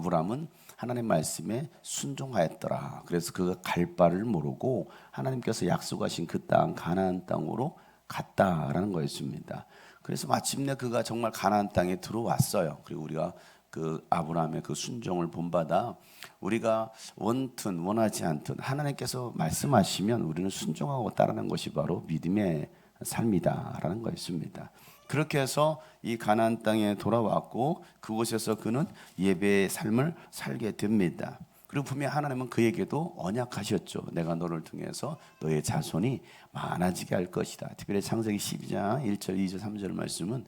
아브라함은 하나님 말씀에 순종하였더라. 그래서 그가 갈 바를 모르고 하나님께서 약속하신 그 땅 가나안 땅으로 갔다라는 거였습니다. 그래서 마침내 그가 정말 가나안 땅에 들어왔어요. 그리고 우리가 그 아브라함의 그 순종을 본받아 우리가 원튼 원하지 않든 하나님께서 말씀하시면 우리는 순종하고 따르는 것이 바로 믿음의 삶이다라는 거였습니다. 그렇게 해서 이 가나안 땅에 돌아왔고 그곳에서 그는 예배의 삶을 살게 됩니다. 그리고 분명히 하나님은 그에게도 언약하셨죠. 내가 너를 통해서 너의 자손이 많아지게 할 것이다. 특별히 창세기 12장 1절, 2절, 3절 말씀은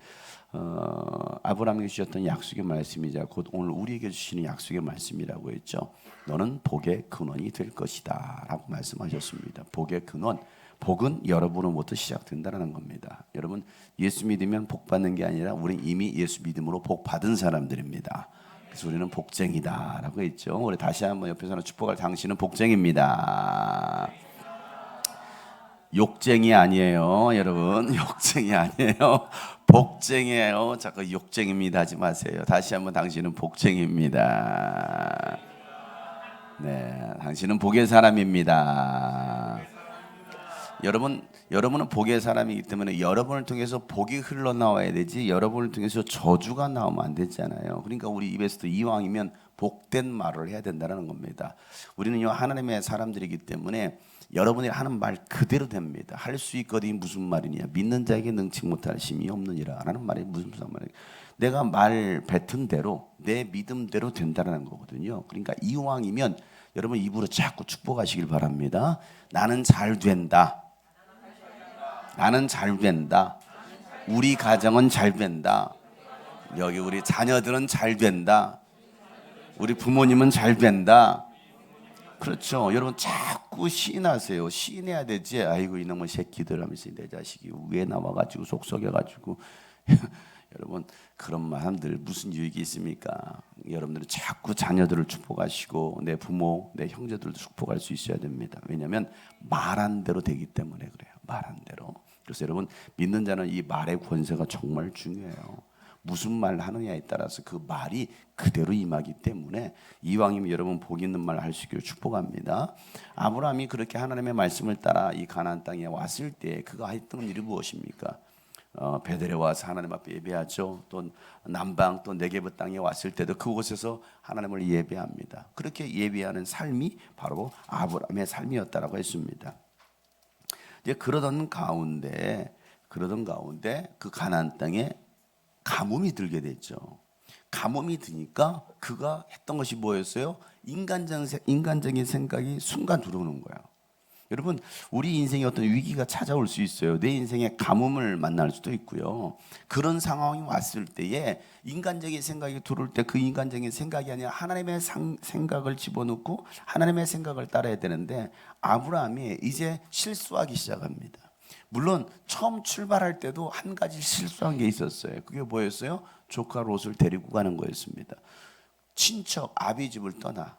아브라함에게 주셨던 약속의 말씀이자 곧 오늘 우리에게 주시는 약속의 말씀이라고 했죠. 너는 복의 근원이 될 것이다 라고 말씀하셨습니다. 복의 근원, 복은 여러분으로부터 시작된다는 겁니다. 여러분 예수 믿으면 복 받는 게 아니라 우리는 이미 예수 믿음으로 복 받은 사람들입니다. 그래서 우리는 복쟁이다라고 했죠. 우리 다시 한번 옆에서 축복할 당신은 복쟁입니다. 욕쟁이 아니에요, 여러분. 욕쟁이 아니에요. 복쟁이에요. 자꾸 욕쟁입니다 하지 마세요. 다시 한번 당신은 복쟁입니다. 네, 당신은 복의 사람입니다. 여러분은 복의 사람이기 때문에 여러분을 통해서 복이 흘러나와야 되지 여러분을 통해서 저주가 나오면 안 되잖아요. 그러니까 우리 입에서도 이왕이면 복된 말을 해야 된다는 겁니다. 우리는요 하나님의 사람들이기 때문에 여러분이 하는 말 그대로 됩니다. 할 수 있거든 무슨 말이냐. 믿는 자에게 능치 못할 힘이 없느니라 라는 말이 무슨 말이에요. 내가 말 뱉은 대로 내 믿음대로 된다는 거거든요. 그러니까 이왕이면 여러분 입으로 자꾸 축복하시길 바랍니다. 나는 잘 된다. 나는 잘 된다. 우리 가정은 잘 된다. 여기 우리 자녀들은 잘 된다. 우리 부모님은 잘 된다. 그렇죠. 여러분 자꾸 시인하세요. 시인해야 되지. 아이고 이놈의 새끼들 하면서 내 자식이 왜 나와가지고 속썩여가지고 여러분 그런 마음들 무슨 유익이 있습니까? 여러분들은 자꾸 자녀들을 축복하시고 내 부모, 내 형제들도 축복할 수 있어야 됩니다. 왜냐하면 말한 대로 되기 때문에 그래요. 말한 대로. 그래서 여러분 믿는 자는 이 말의 권세가 정말 중요해요. 무슨 말 하느냐에 따라서 그 말이 그대로 임하기 때문에 이왕이면 여러분 복 있는 말 할 수 있기를 축복합니다. 아브라함이 그렇게 하나님의 말씀을 따라 이 가나안 땅에 왔을 때 그가 했던 일이 무엇입니까? 베델에 와서 하나님 앞에 예배하죠. 또 남방 또 네게브 땅에 왔을 때도 그곳에서 하나님을 예배합니다. 그렇게 예배하는 삶이 바로 아브라함의 삶이었다라고 했습니다. 이제 그러던 가운데 그 가나안 땅에 가뭄이 들게 됐죠. 가뭄이 드니까 그가 했던 것이 뭐였어요? 인간적인 생각이 순간 들어오는 거예요. 여러분 우리 인생에 어떤 위기가 찾아올 수 있어요. 내 인생에 가뭄을 만날 수도 있고요. 그런 상황이 왔을 때에 인간적인 생각이 들어올 때 그 인간적인 생각이 아니라 하나님의 생각을 집어넣고 하나님의 생각을 따라야 되는데 아브라함이 이제 실수하기 시작합니다. 물론 처음 출발할 때도 한 가지 실수한 게 있었어요. 그게 뭐였어요? 조카 롯을 데리고 가는 거였습니다. 친척 아비 집을 떠나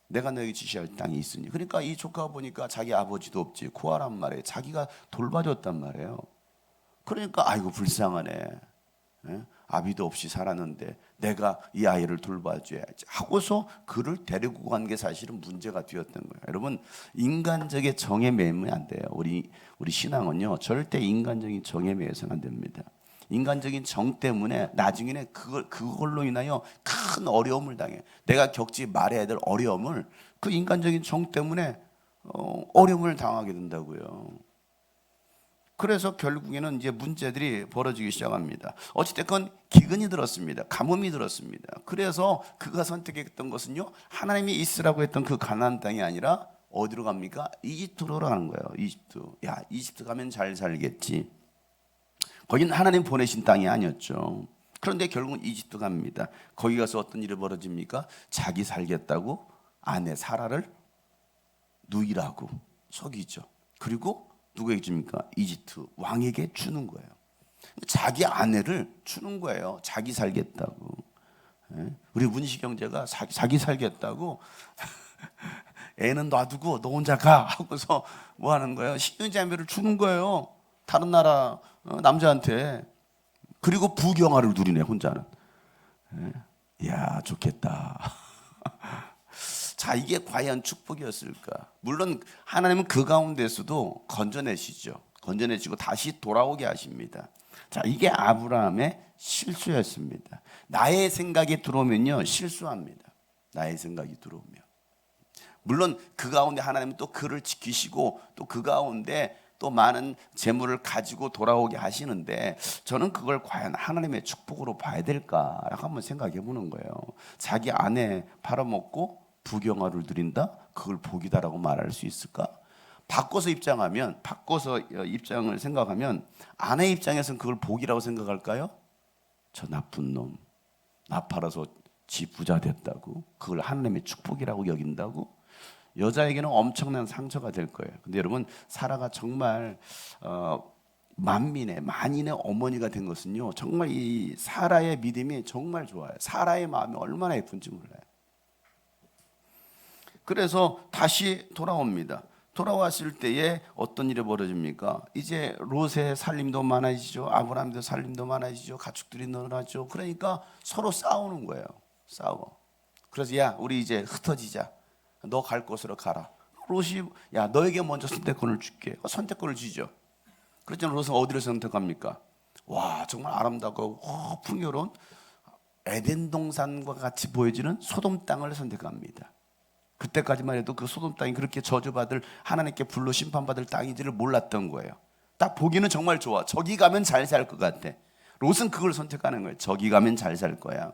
내가 너에게 지시할 땅이 있으니. 그러니까 이 조카가 보니까 자기 아버지도 없지 고아란 말이에요. 자기가 돌봐줬단 말이에요. 그러니까 아이고 불쌍하네. 예? 아비도 없이 살았는데 내가 이 아이를 돌봐줘야지 하고서 그를 데리고 간 게 사실은 문제가 되었던 거예요. 여러분 인간적인 정에 매이면 안 돼요. 우리 신앙은요 절대 인간적인 정에 매여서는 안 됩니다. 인간적인 정 때문에 나중에는 그걸로 인하여 큰 어려움을 당해. 내가 겪지 말아야 될 어려움을 그 인간적인 정 때문에 어려움을 당하게 된다고요. 그래서 결국에는 이제 문제들이 벌어지기 시작합니다. 어찌됐건 기근이 들었습니다. 가뭄이 들었습니다. 그래서 그가 선택했던 것은요 하나님이 있으라고 했던 그 가나안 땅이 아니라 어디로 갑니까? 이집트로 가는 거예요. 이집트. 야 이집트 가면 잘 살겠지. 거긴 하나님 보내신 땅이 아니었죠. 그런데 결국은 이집트 갑니다. 거기 가서 어떤 일이 벌어집니까? 자기 살겠다고 아내 사라를 누이라고 속이죠. 그리고 누구에게 줍니까? 이집트 왕에게 주는 거예요. 자기 아내를 주는 거예요. 자기 살겠다고. 우리 문식 형제가 자기 살겠다고 애는 놔두고 너 혼자 가 하고서 뭐 하는 거예요? 식용자매를 주는 거예요. 다른 나라 남자한테. 그리고 부경화를 누리네 혼자는. 이야 좋겠다. 자, 이게 과연 축복이었을까? 물론 하나님은 그 가운데서도 건져내시죠. 건져내시고 다시 돌아오게 하십니다. 자, 이게 아브라함의 실수였습니다. 나의 생각이 들어오면요, 실수합니다. 나의 생각이 들어오면. 물론 그 가운데 하나님은 또 그를 지키시고 또 그 가운데 또 많은 재물을 가지고 돌아오게 하시는데, 저는 그걸 과연 하나님의 축복으로 봐야 될까라고 한번 생각해 보는 거예요. 자기 아내 팔아먹고 부경화를 드린다? 그걸 복이다라고 말할 수 있을까? 바꿔서 입장을 생각하면 아내 입장에서는 그걸 복이라고 생각할까요? 저 나쁜 놈, 나 팔아서 지 부자 됐다고, 그걸 하나님의 축복이라고 여긴다고? 여자에게는 엄청난 상처가 될 거예요. 근데 여러분, 사라가 정말 만인의 어머니가 된 것은요, 정말 이 사라의 믿음이 정말 좋아요. 사라의 마음이 얼마나 예쁜지 몰라요. 그래서 다시 돌아옵니다. 돌아왔을 때에 어떤 일이 벌어집니까? 이제 롯의 살림도 많아지죠. 아브라함도 살림도 많아지죠. 가축들이 늘어나죠. 그러니까 서로 싸우는 거예요. 싸워. 그래서 야, 우리 이제 흩어지자. 너 갈 곳으로 가라. 롯이 야, 너에게 먼저 선택권을 줄게. 선택권을 주죠. 그렇지만 롯은 어디를 선택합니까? 와, 정말 아름답고 풍요로운 에덴 동산과 같이 보여지는 소돔 땅을 선택합니다. 그때까지만 해도 그 소돔 땅이 그렇게 저주받을, 하나님께 불로 심판받을 땅인지를 몰랐던 거예요. 딱 보기는 정말 좋아. 저기 가면 잘 살 것 같아. 롯은 그걸 선택하는 거예요. 저기 가면 잘 살 거야.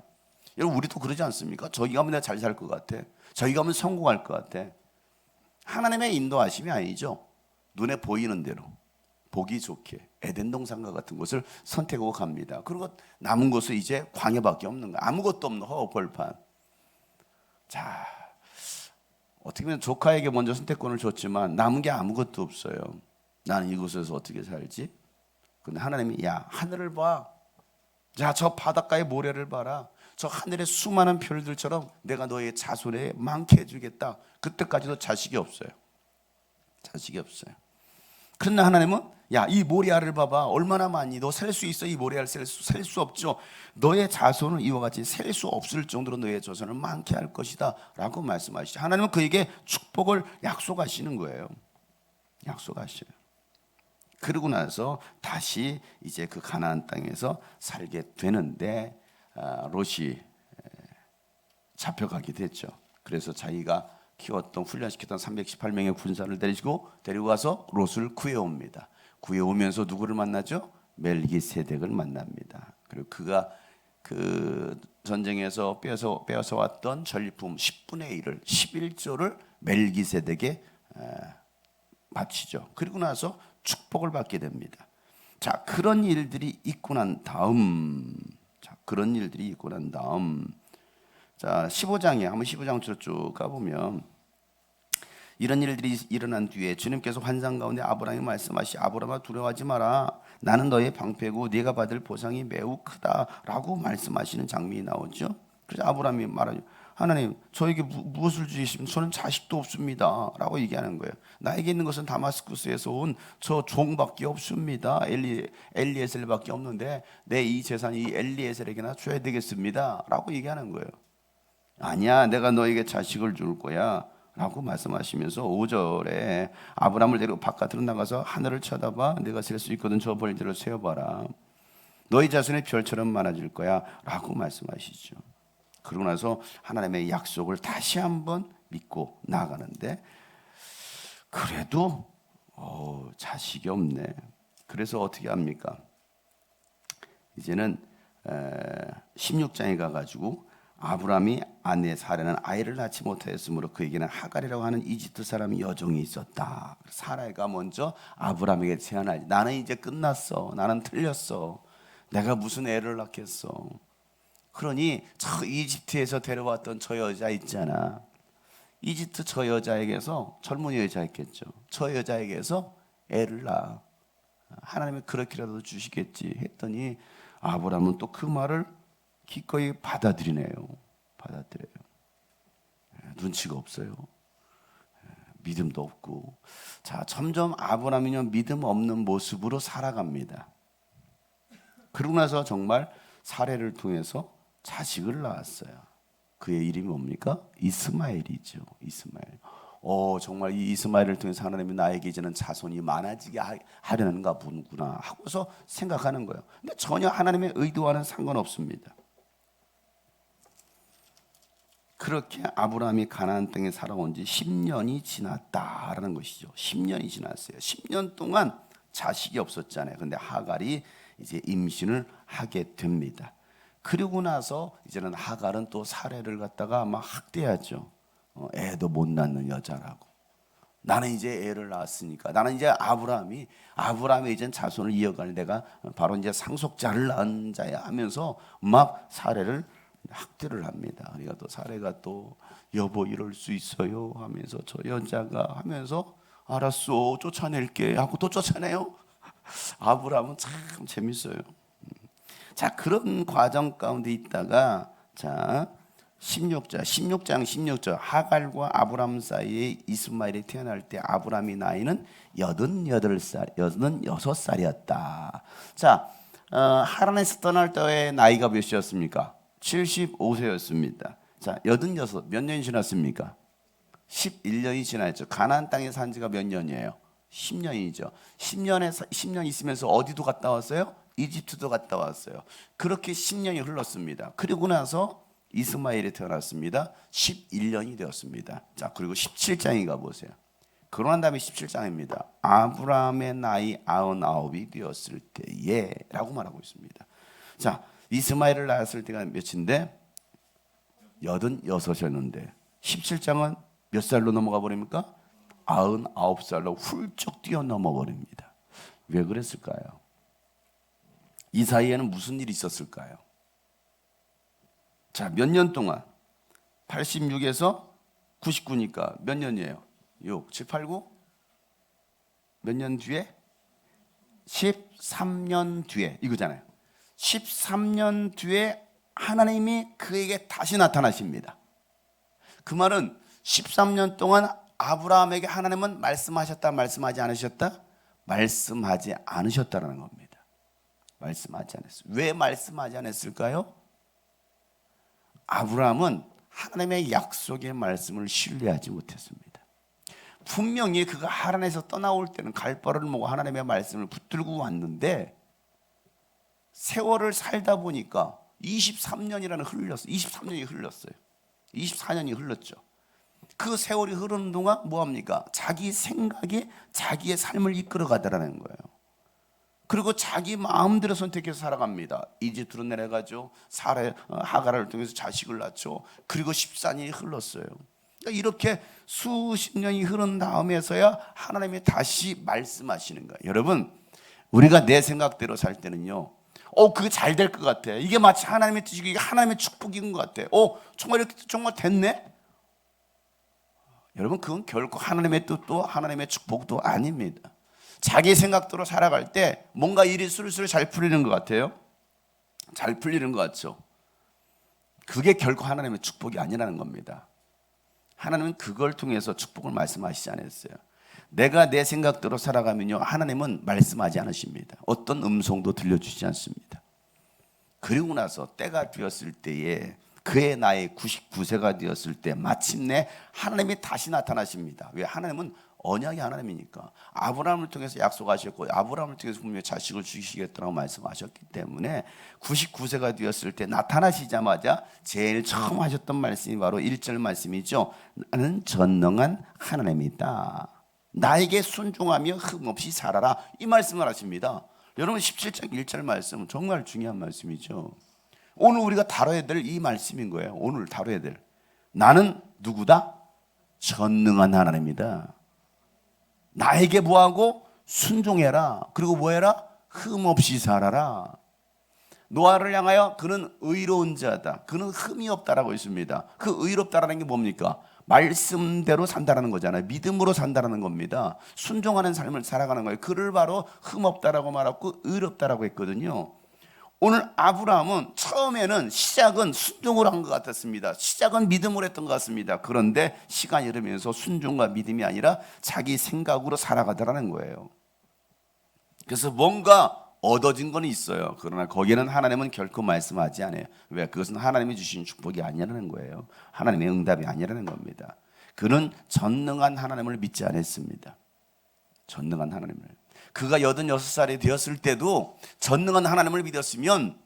여러분, 우리도 그러지 않습니까? 저기 가면 내가 잘 살 것 같아. 저기 가면 성공할 것 같아. 하나님의 인도하심이 아니죠. 눈에 보이는 대로 보기 좋게 에덴 동산과 같은 곳을 선택하고 갑니다. 그리고 남은 곳은 이제 광야밖에 없는 거야. 아무것도 없는 허허벌판. 자, 어떻게 보면 조카에게 먼저 선택권을 줬지만 남은 게 아무것도 없어요. 나는 이곳에서 어떻게 살지? 근데 하나님이 야, 하늘을 봐. 자, 저 바닷가의 모래를 봐라. 저 하늘의 수많은 별들처럼 내가 너의 자손에 많게 해주겠다. 그때까지도 자식이 없어요. 자식이 없어요. 그런데 하나님은 야, 이 모래알을 봐봐. 얼마나 많니? 너 셀 수 있어? 이 모래알 셀 수 없죠. 너의 자손은 이와 같이 셀 수 없을 정도로 너의 자손을 많게 할 것이다 라고 말씀하시죠. 하나님은 그에게 축복을 약속하시는 거예요. 약속하셔요. 그러고 나서 다시 이제 그 가나안 땅에서 살게 되는데 롯이 잡혀가게 됐죠. 그래서 자기가 키웠던, 훈련시켰던 318명의 군사를 데리고 가서 롯을 구해옵니다. 구해오면서 누구를 만나죠? 멜기세덱을 만납니다. 그리고 그가 그 전쟁에서 빼앗아 왔던 전리품 10분의 1을 11조를 멜기세덱에 바치죠. 그리고 나서 축복을 받게 됩니다. 자, 그런 일들이 있고 난 다음, 자, 15장에 한번 15장으로 쭉 가보면 이런 일들이 일어난 뒤에 주님께서 환상 가운데 아브라함이 말씀하시, 아브라함아 두려워하지 마라. 나는 너의 방패고 네가 받을 보상이 매우 크다라고 말씀하시는 장면이 나오죠. 그래서 아브라함이 말하죠. 하나님, 저에게 무엇을 주시면 저는 자식도 없습니다 라고 얘기하는 거예요. 나에게 있는 것은 다마스쿠스에서 온 저 종밖에 없습니다. 엘리에셀밖에 없는데 내 이 재산이 이 엘리에셀에게나 줘야 되겠습니다 라고 얘기하는 거예요. 아니야, 내가 너에게 자식을 줄 거야 라고 말씀하시면서 5절에 아브라함을 데리고 바깥으로 나가서 하늘을 쳐다봐. 내가 셀 수 있거든 저 벌들을 세어봐라. 너희 자손의 별처럼 많아질 거야 라고 말씀하시죠. 그러고 나서 하나님의 약속을 다시 한번 믿고 나가는데 그래도 자식이 없네. 그래서 어떻게 합니까? 이제는 16장에 가가지고 아브라함이 아내 사라는 아이를 낳지 못하였으므로 그에게는 하갈이라고 하는 이집트 사람 여종이 있었다. 사라가 먼저 아브라함에게 제안하지. 나는 이제 끝났어. 나는 틀렸어. 내가 무슨 애를 낳겠어. 그러니 저 이집트에서 데려왔던 저 여자 있잖아. 이집트 저 여자에게서, 젊은 여자였겠죠. 저 여자에게서 애를 낳아. 하나님이 그렇게라도 주시겠지 했더니 아브라함은 또 그 말을 기꺼이 받아들이네요. 받아들여요. 눈치가 없어요. 믿음도 없고. 자, 점점 아브라함이요 믿음 없는 모습으로 살아갑니다. 그러고 나서 정말 사례를 통해서 자식을 낳았어요. 그의 이름이 뭡니까? 이스마엘이죠. 이스마엘. 정말 이 이스마엘을 통해서 하나님이 나에게 이제는 자손이 많아지게 하려는가 보구나 하고서 생각하는 거예요. 근데 전혀 하나님의 의도와는 상관없습니다. 그렇게 아브라함이 가나안 땅에 살아온 지 10년이 지났다라는 것이죠. 10년이 지났어요. 10년 동안 자식이 없었잖아요. 근데 하갈이 이제 임신을 하게 됩니다. 그리고 나서 이제는 하갈은 또 사례를 갖다가 막 학대하죠. 애도 못 낳는 여자라고. 나는 이제 애를 낳았으니까 나는 이제 아브라함이 이제 자손을 이어갈 내가 바로 이제 상속자를 낳은 자야 하면서 막 사례를 학대를 합니다. 그러니까 또 사례가 또 여보 이럴 수 있어요 하면서 저 여자가 하면서 알았어 쫓아낼게 하고 또 쫓아내요. 아브라함은 참 재밌어요. 자, 그런 과정 가운데 있다가 자 16장 16절 하갈과 아브라함 사이에 이스마엘이 태어날 때 아브라함의 나이는 86살이었다. 자, 하란에서 떠날 때의 나이가 몇이었습니까? 75세였습니다. 자, 86, 몇 년이 지났습니까? 11년이 지났죠. 가나안 땅에 산 지가 몇 년이에요? 10년이죠. 10년 있으면서 어디도 갔다 왔어요? 이집트도 갔다 왔어요. 그렇게 10년이 흘렀습니다. 그리고 나서 이스마엘이 태어났습니다. 11년이 되었습니다. 자, 그리고 17장에 가보세요. 그러고 난 다음에 17장입니다. 아브라함의 나이 99이 되었을 때에 라고 말하고 있습니다. 자, 이스마엘을 낳았을 때가 몇인데 86이었는데 17장은 몇 살로 넘어가 버립니까? 99살로 훌쩍 뛰어넘어 버립니다. 왜 그랬을까요? 이 사이에는 무슨 일이 있었을까요? 자, 몇 년 동안 86에서 99니까 몇 년이에요? 6, 7, 8, 9? 몇 년 뒤에? 13년 뒤에 이거잖아요. 13년 뒤에 하나님이 그에게 다시 나타나십니다. 그 말은 13년 동안 아브라함에게 하나님은 말씀하셨다, 말씀하지 않으셨다? 말씀하지 않으셨다라는 겁니다. 말씀하지 않았어요. 왜 말씀하지 않았을까요? 아브라함은 하나님의 약속의 말씀을 신뢰하지 못했습니다. 분명히 그가 하란에서 떠나올 때는 갈 바를 모고 하나님의 말씀을 붙들고 왔는데 세월을 살다 보니까 23년이 흘렀어요. 24년이 흘렀죠. 그 세월이 흐르는 동안 뭐합니까? 자기 생각에 자기의 삶을 이끌어 가더라는 거예요. 그리고 자기 마음대로 선택해서 살아갑니다. 이집트로 내려가죠. 하갈을 통해서 자식을 낳죠. 그리고 14년이 흘렀어요. 그러니까 이렇게 수십 년이 흐른 다음에서야 하나님이 다시 말씀하시는 거예요. 여러분, 우리가 내 생각대로 살 때는요, 그게 잘 될 것 같아. 이게 마치 하나님의 뜻이고 이게 하나님의 축복인 것 같아. 정말 이렇게 정말 됐네? 여러분, 그건 결코 하나님의 뜻도 하나님의 축복도 아닙니다. 자기 생각대로 살아갈 때 뭔가 일이 술술 잘 풀리는 것 같아요. 잘 풀리는 것 같죠. 그게 결코 하나님의 축복이 아니라는 겁니다. 하나님은 그걸 통해서 축복을 말씀하시지 않았어요. 내가 내 생각대로 살아가면요, 하나님은 말씀하지 않으십니다. 어떤 음성도 들려주지 않습니다. 그리고 나서 때가 되었을 때에 그의 나이 99세가 되었을 때 마침내 하나님이 다시 나타나십니다. 왜? 하나님은 언약의 하나님이니까. 아브라함을 통해서 약속하셨고 아브라함을 통해서 분명히 자식을 주시겠다고 말씀하셨기 때문에 99세가 되었을 때 나타나시자마자 제일 처음 하셨던 말씀이 바로 1절 말씀이죠. 나는 전능한 하나님이다. 나에게 순종하며 흠없이 살아라. 이 말씀을 하십니다. 여러분 17장 1절 말씀 정말 중요한 말씀이죠. 오늘 우리가 다뤄야 될 이 말씀인 거예요. 오늘 다뤄야 될. 나는 누구다? 전능한 하나님이다. 나에게 뭐하고? 순종해라. 그리고 뭐해라? 흠없이 살아라. 노아를 향하여 그는 의로운 자다. 그는 흠이 없다라고 있습니다. 그 의롭다라는 게 뭡니까? 말씀대로 산다라는 거잖아요. 믿음으로 산다라는 겁니다. 순종하는 삶을 살아가는 거예요. 그를 바로 흠없다라고 말하고 의롭다라고 했거든요. 오늘 아브라함은 처음에는 시작은 순종으로 한 것 같았습니다. 시작은 믿음으로 했던 것 같습니다. 그런데 시간이 흐르면서 순종과 믿음이 아니라 자기 생각으로 살아가더라는 거예요. 그래서 뭔가 얻어진 건 있어요. 그러나 거기에는 하나님은 결코 말씀하지 않아요. 왜? 그것은 하나님이 주신 축복이 아니라는 거예요. 하나님의 응답이 아니라는 겁니다. 그는 전능한 하나님을 믿지 않았습니다. 전능한 하나님을. 그가 86살이 되었을 때도 전능한 하나님을 믿었으면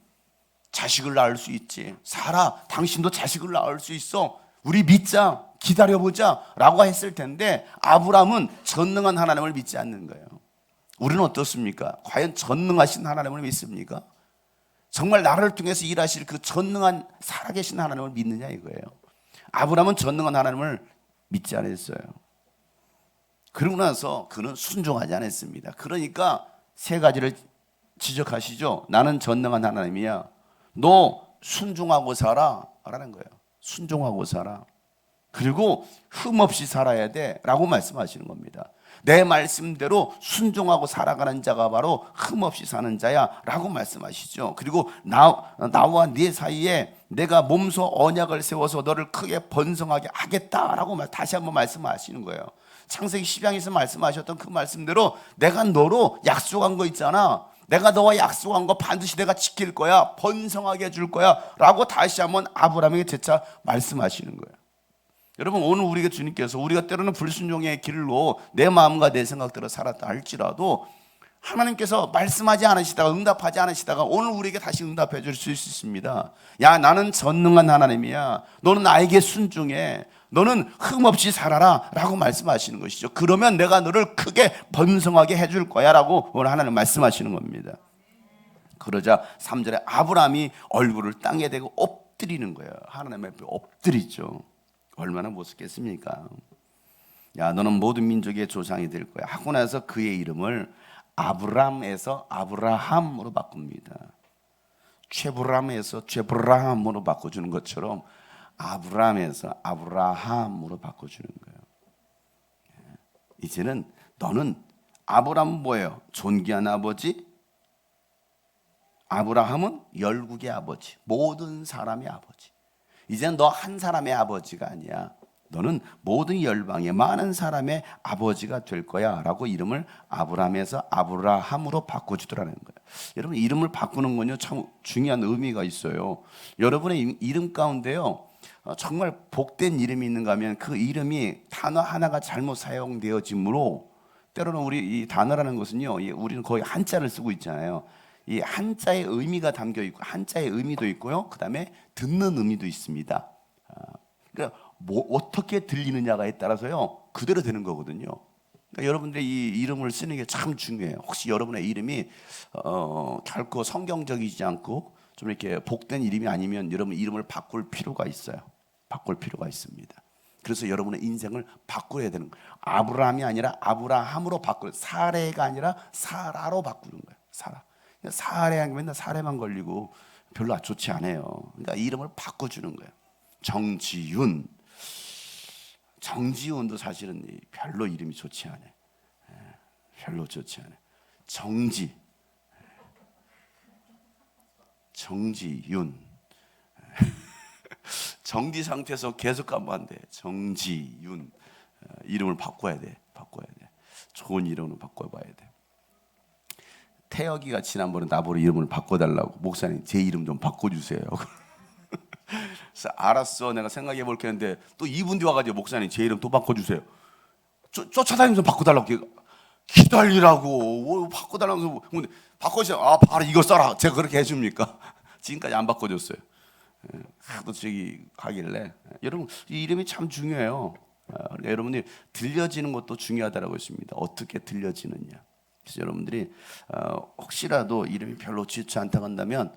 자식을 낳을 수 있지. 사라, 당신도 자식을 낳을 수 있어. 우리 믿자, 기다려보자 라고 했을 텐데 아브라함은 전능한 하나님을 믿지 않는 거예요. 우리는 어떻습니까? 과연 전능하신 하나님을 믿습니까? 정말 나를 통해서 일하실 그 전능한 살아계신 하나님을 믿느냐 이거예요. 아브라함은 전능한 하나님을 믿지 않았어요. 그러고 나서 그는 순종하지 않았습니다. 그러니까 세 가지를 지적하시죠. 나는 전능한 하나님이야. 너 순종하고 살아 라는 거예요. 순종하고 살아. 그리고 흠없이 살아야 돼 라고 말씀하시는 겁니다. 내 말씀대로 순종하고 살아가는 자가 바로 흠없이 사는 자야 라고 말씀하시죠. 그리고 나와 네 사이에 내가 몸소 언약을 세워서 너를 크게 번성하게 하겠다라고 다시 한번 말씀하시는 거예요. 창세기 10장에서 말씀하셨던 그 말씀대로 내가 너로 약속한 거 있잖아. 내가 너와 약속한 거 반드시 내가 지킬 거야. 번성하게 해줄 거야 라고 다시 한번 아브라함에게 재차 말씀하시는 거예요. 여러분, 오늘 우리가 주님께서 우리가 때로는 불순종의 길로 내 마음과 내 생각대로 살았다 할지라도 하나님께서 말씀하지 않으시다가 응답하지 않으시다가 오늘 우리에게 다시 응답해 줄 수 있습니다. 야, 나는 전능한 하나님이야. 너는 나에게 순종해. 너는 흠없이 살아라 라고 말씀하시는 것이죠. 그러면 내가 너를 크게 번성하게 해줄 거야 라고 오늘 하나님 말씀하시는 겁니다. 그러자 3절에 아브라함이 얼굴을 땅에 대고 엎드리는 거예요. 하나님 앞에 엎드리죠. 얼마나 못쓰겠습니까? 야, 너는 모든 민족의 조상이 될 거야 하고 나서 그의 이름을 아브람에서 아브라함으로 바꿉니다. 최브람에서 최브라함으로 바꿔주는 것처럼 아브람에서 아브라함으로 바꿔주는 거예요. 이제는 너는 아브람은 뭐예요? 존귀한 아버지. 아브라함은 열국의 아버지, 모든 사람의 아버지. 이제는 너 한 사람의 아버지가 아니야. 너는 모든 열방의 많은 사람의 아버지가 될 거야 라고 이름을 아브람에서 아브라함으로 바꿔주더라는 거예요. 여러분, 이름을 바꾸는 건요 참 중요한 의미가 있어요. 여러분의 이름 가운데요 정말 복된 이름이 있는가 하면 그 이름이 단어 하나가 잘못 사용되어지므로, 때로는 우리 이 단어라는 것은요 우리는 거의 한자를 쓰고 있잖아요. 이 한자의 의미가 담겨 있고 한자의 의미도 있고요. 그 다음에 듣는 의미도 있습니다. 그러니까 뭐 어떻게 들리느냐에 따라서요 그대로 되는 거거든요. 그러니까 여러분들이 이 이름을 쓰는 게 참 중요해요. 혹시 여러분의 이름이 결코 성경적이지 않고 좀 이렇게 복된 이름이 아니면 여러분 이름을 바꿀 필요가 있어요. 바꿀 필요가 있습니다. 그래서 여러분의 인생을 바꿔야 되는 거예요. 아브라함이 아니라 아브라함으로 바꾸는, 사레가 아니라 사라로 바꾸는 거예요. 사라. 사례하면 맨날 사례만 걸리고 별로 좋지 않아요. 그러니까 이름을 바꿔주는 거예요. 정지윤. 정지윤도 사실은 별로 이름이 좋지 않아요. 별로 좋지 않아요. 정지윤. 정지 상태에서 계속 가면 안 돼. 정지윤. 이름을 바꿔야 돼. 좋은 이름으로 바꿔봐야 돼. 태혁이가 지난번에 나보고 이름을 바꿔달라고, 목사님 제 이름 좀 바꿔주세요. 그래서 알았어, 내가 생각해 볼게 했는데 또 2분 뒤 와가지고 목사님 제 이름 또 바꿔주세요. 쫓아다니면서 바꿔달라고. 기다리라고 바꿔달라고. 근데 바꿔주세요. 바로 이거 써라. 제가 그렇게 해줍니까? 지금까지 안 바꿔줬어요. 하도 저기 가길래. 여러분, 이 이름이 참 중요해요. 여러분이 들려지는 것도 중요하다고 했습니다. 어떻게 들려지느냐. 그래서 여러분들이 혹시라도 이름이 별로 좋지 않다고 한다면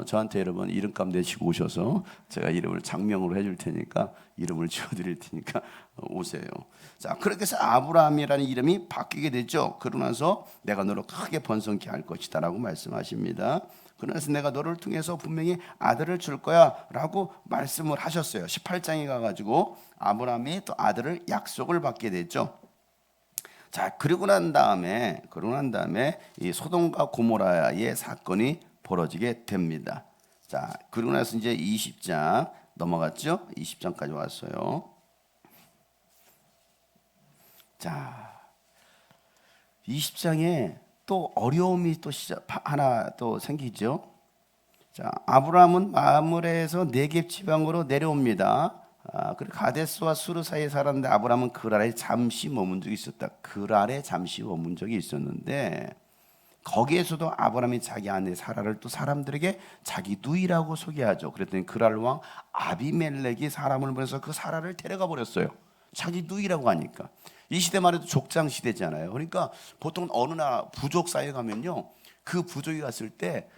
저한테 여러분 이름값 내시고 오셔서 제가 이름을 장명으로 해줄 테니까, 이름을 지어드릴 테니까 오세요. 자, 그렇게 해서 아브라함이라는 이름이 바뀌게 되죠. 그러고 나서 내가 너를 크게 번성케 할 것이다 라고 말씀하십니다. 그래서 내가 너를 통해서 분명히 아들을 줄 거야 라고 말씀을 하셨어요. 18장에 가가지고 아브라함이 또 아들을 약속을 받게 됐죠. 자, 그러고 난 다음에 이 소돔과 고모라의 사건이 벌어지게 됩니다. 자, 그러고 나서 이제 20장 넘어갔죠? 20장까지 왔어요. 자, 20장에 또 어려움이 또 하나 또 생기죠. 자, 아브라함은 마므레에서 네겝 지방으로 내려옵니다. 그리고 가데스와 수르 사이에 살았는데 아브라함은 그랄에 잠시 머문 적이 있었다. 그랄에 잠시 머문 적이 있었는데 거기에서도 아브라함이 자기 아내 사라를 또 사람들에게 자기 누이라고 소개하죠. 그랬더니 그랄 왕 아비멜렉이 사람을 보내서 그 사라를 데려가 버렸어요. 자기 누이라고 하니까. 이 시대만 해도 족장 시대잖아요. 그러니까 보통 어느 나라 부족 사이에 가면요, 그 부족이 갔을 때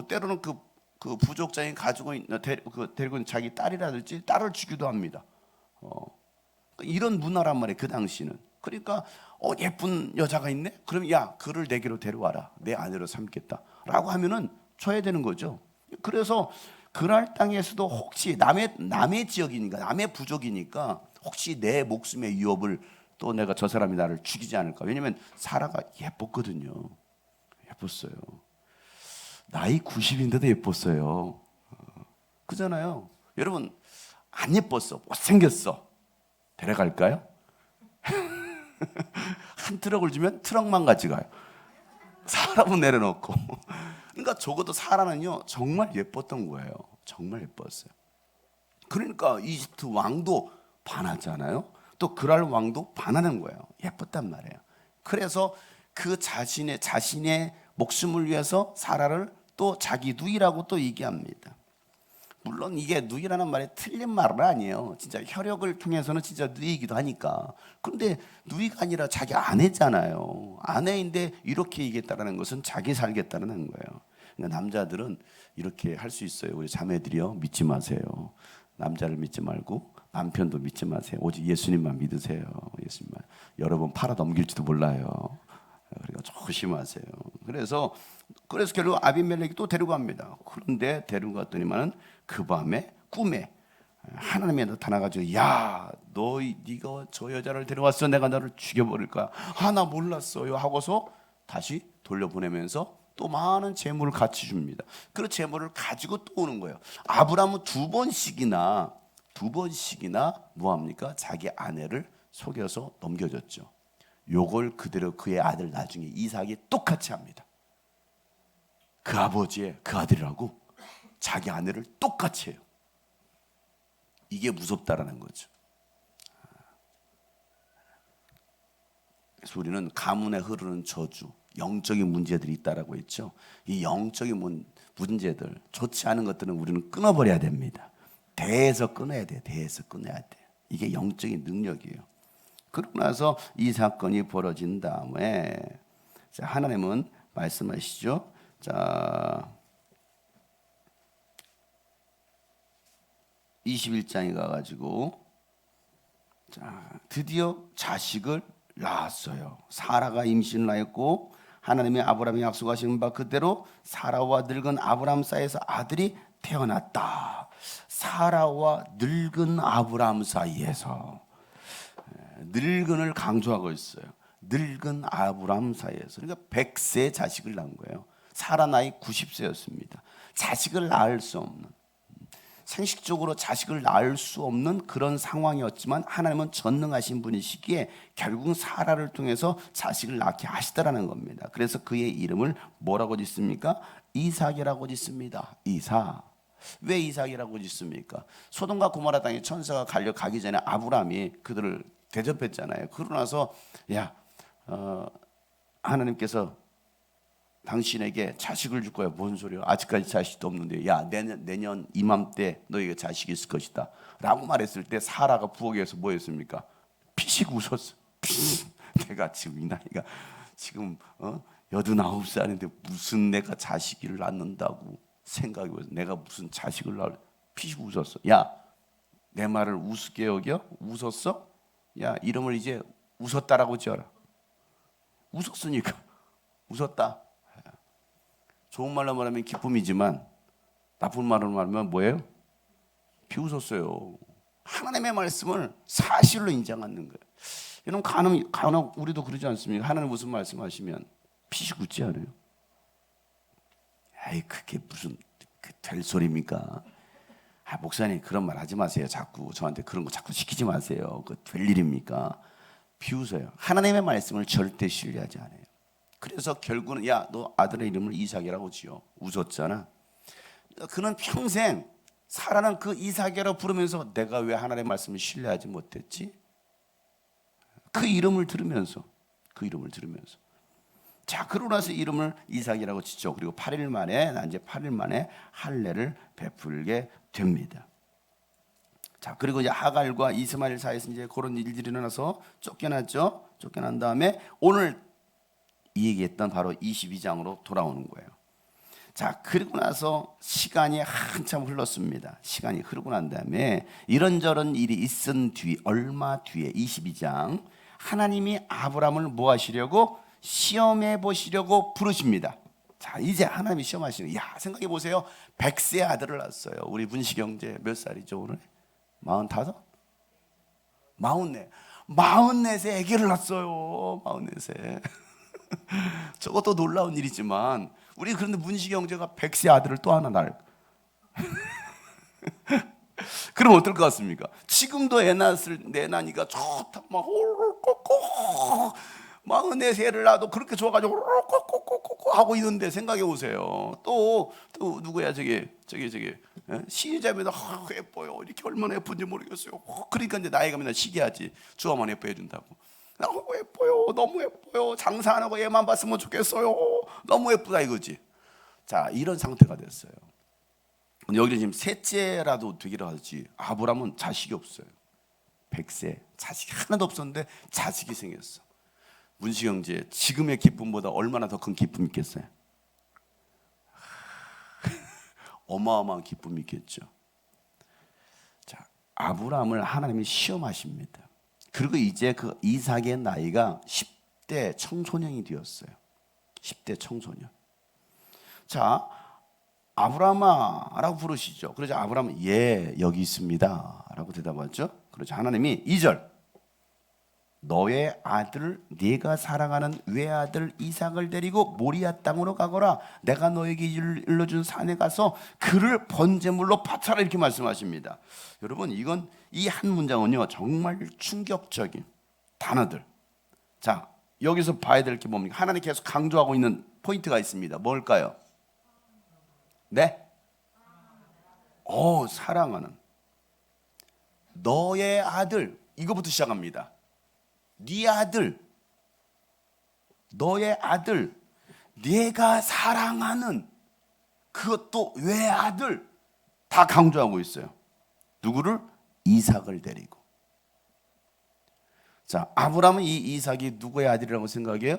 때로는 그 부족장이 가지고 있는 데리고 있는 자기 딸이라든지 딸을 주기도 합니다. 이런 문화란 말이에요. 그 당시는. 그러니까 예쁜 여자가 있네? 그럼 야, 그를 내게로 데려와라. 내 아내로 삼겠다라고 하면은 줘야 되는 거죠. 그래서 그랄 땅에서도 혹시 남의 지역이니까, 남의 부족이니까 혹시 내 목숨의 위협을 또 내가 저 사람이 나를 죽이지 않을까. 왜냐면 사라가 예뻤거든요. 예뻤어요. 나이 90인데도 예뻤어요. 그잖아요. 여러분, 안 예뻤어. 못생겼어. 데려갈까요? 한 트럭을 주면 트럭만 가져가요. 사람은 내려놓고. 그러니까 적어도 사라는요, 정말 예뻤던 거예요. 정말 예뻤어요. 그러니까 이집트 왕도 반하잖아요. 또 그랄 왕도 반하는 거예요. 예뻤단 말이에요. 그래서 그 자신의 목숨을 위해서 사라를 또 자기 누이라고 또 얘기합니다. 물론 이게 누이라는 말이 틀린 말은 아니에요. 진짜 혈육을 통해서는 진짜 누이이기도 하니까. 그런데 누이가 아니라 자기 아내잖아요. 아내인데 이렇게 얘기했다는 것은 자기 살겠다는 거예요. 그러니까 남자들은 이렇게 할 수 있어요. 우리 자매들이요, 믿지 마세요. 남자를 믿지 말고 남편도 믿지 마세요. 오직 예수님만 믿으세요. 예수님만. 여러 번 팔아 넘길지도 몰라요. 그러니까 조심하세요. 그래서 결국 아비멜렉이 또 데려갑니다. 그런데 데려갔더니만은 그 밤에 꿈에 하나님이 나타나가지고, 야, 네가 저 여자를 데려왔어. 내가 너를 죽여버릴 거야. 나 몰랐어요. 하고서 다시 돌려보내면서 또 많은 재물을 같이 줍니다. 그 재물을 가지고 또 오는 거예요. 아브라함은 두 번씩이나 뭐합니까? 자기 아내를 속여서 넘겨줬죠. 요걸 그대로 그의 아들 나중에 이삭이 똑같이 합니다. 그 아버지의 그 아들이라고 자기 아내를 똑같이 해요. 이게 무섭다라는 거죠. 그래서 우리는 가문에 흐르는 저주, 영적인 문제들이 있다라고 했죠. 이 영적인 문제들, 좋지 않은 것들은 우리는 끊어버려야 됩니다. 대에서 끊어야 돼. 대에서 끊어야 돼. 이게 영적인 능력이에요. 그러고 나서 이 사건이 벌어진 다음에 하나님은 말씀하시죠. 자, 21장에 가가지고 드디어 자식을 낳았어요. 사라가 임신을 하였고 하나님이 아브라함이 약속하신 바 그대로 사라와 늙은 아브라함 사이에서 아들이 태어났다. 사라와 늙은 아브라함 사이에서, 늙은을 강조하고 있어요. 늙은 아브라함 사이에서. 그러니까 100세 자식을 낳은 거예요. 사라 나이 90세였습니다. 자식을 낳을 수 없는, 생식적으로 자식을 낳을 수 없는 그런 상황이었지만 하나님은 전능하신 분이시기에 결국은 사라를 통해서 자식을 낳게 하시더라는 겁니다. 그래서 그의 이름을 뭐라고 짓습니까? 이삭이라고 짓습니다. 이삭. 왜 이삭이라고 짓습니까? 소돔과 고모라 땅에 천사가 가기 전에 아브라함이 그들을 대접했잖아요. 그러고 나서 하나님께서 당신에게 자식을 줄 거야. 뭔 소리야? 아직까지 자식도 없는데, 야, 내년 이맘때 너에게 자식이 있을 것이다 라고 말했을 때 사라가 부엌에서 뭐 했습니까? 피식 웃었어. 내가 지금 이 나이가 지금 89살인데 무슨 내가 자식을 낳는다고 생각이 와서 내가 무슨 자식을 낳을, 피식 웃었어. 야, 내 말을 우습게 여겨? 웃었어? 야, 이름을 이제 웃었다라고 지어라. 웃었으니까 웃었다. 좋은 말로 말하면 기쁨이지만 나쁜 말로 말하면 뭐예요? 비웃었어요. 하나님의 말씀을 사실로 인정하는 거예요. 여러분, 간혹 우리도 그러지 않습니까? 하나님 무슨 말씀하시면 피식 웃지 않아요? 에이, 그게 무슨 될 소리입니까? 목사님 그런 말 하지 마세요. 자꾸 저한테 그런 거 자꾸 시키지 마세요. 그 될 일입니까? 비웃어요. 하나님의 말씀을 절대 신뢰하지 않아요. 그래서 결국은 야, 너 아들의 이름을 이삭이라고 지어. 웃었잖아. 그는 평생 사라는 그 이삭이라고 부르면서 내가 왜 하나님의 말씀을 신뢰하지 못했지? 그 이름을 들으면서 자, 그러고 나서 이름을 이삭이라고 짓죠. 그리고 8일 만에 할례를 베풀게 됩니다. 자, 그리고 이제 하갈과 이스마엘 사이에서 이제 그런 일들이 일어나서 쫓겨났죠. 쫓겨난 다음에 오늘 이 얘기했던 바로 22장으로 돌아오는 거예요. 자, 그리고 나서 시간이 한참 흘렀습니다. 시간이 흐르고 난 다음에 이런저런 일이 있은 뒤, 얼마 뒤에 22장, 하나님이 아브라함을 뭐 하시려고? 시험해 보시려고 부르십니다. 자, 이제 하나님이 시험하시는, 야, 생각해 보세요. 100세 아들을 낳았어요. 우리 문식 형제 몇 살이죠 오늘? 45? 44. 44세 아기를 낳았어요. 44세. 저것도 놀라운 일이지만 우리 그런데 문식 형제가 100세 아들을 또 하나 낳을. 그럼 어떨 것 같습니까? 지금도 애 낳으니까 좋다 막 홀kok콕 44세를 낳아도 그렇게 좋아가지고 홀kok콕 하고 있는데 생각해 보세요. 또 누구야 저기 시자매도 예뻐요. 이렇게 얼마나 예쁜지 모르겠어요. 그러니까 이제 나이가 맨날 시기하지. 주어만 예뻐해 준다고. 너무 예뻐요. 너무 예뻐요. 장사 안 하고 얘만 봤으면 좋겠어요. 너무 예쁘다 이거지. 자, 이런 상태가 됐어요. 여기는 지금 셋째라도 되기로 하지. 아브라함은 자식이 없어요. 100세 자식이 하나도 없었는데 자식이 생겼어. 문식 형제, 지금의 기쁨보다 얼마나 더 큰 기쁨이 있겠어요? 어마어마한 기쁨이 있겠죠. 자, 아브라함을 하나님이 시험하십니다. 그리고 이제 그 이삭의 나이가 10대 청소년이 되었어요. 10대 청소년. 자, 아브라함아 라고 부르시죠. 그러자 아브라함은 예, 여기 있습니다 라고 대답하죠. 그러자 하나님이 2절, 너의 아들, 네가 사랑하는 외아들 이삭을 데리고 모리아 땅으로 가거라. 내가 너에게 일러준 산에 가서 그를 번제물로 바쳐라, 이렇게 말씀하십니다. 여러분, 이건 이 한 문장은요 정말 충격적인 단어들. 자, 여기서 봐야 될 게 뭡니까? 하나님 계속 강조하고 있는 포인트가 있습니다. 뭘까요? 네? 사랑하는 너의 아들, 이거부터 시작합니다. 네 아들, 너의 아들, 네가 사랑하는 그것도 외아들, 다 강조하고 있어요. 누구를? 이삭을 데리고. 자, 아브라함은 이 이삭이 누구의 아들이라고 생각해요?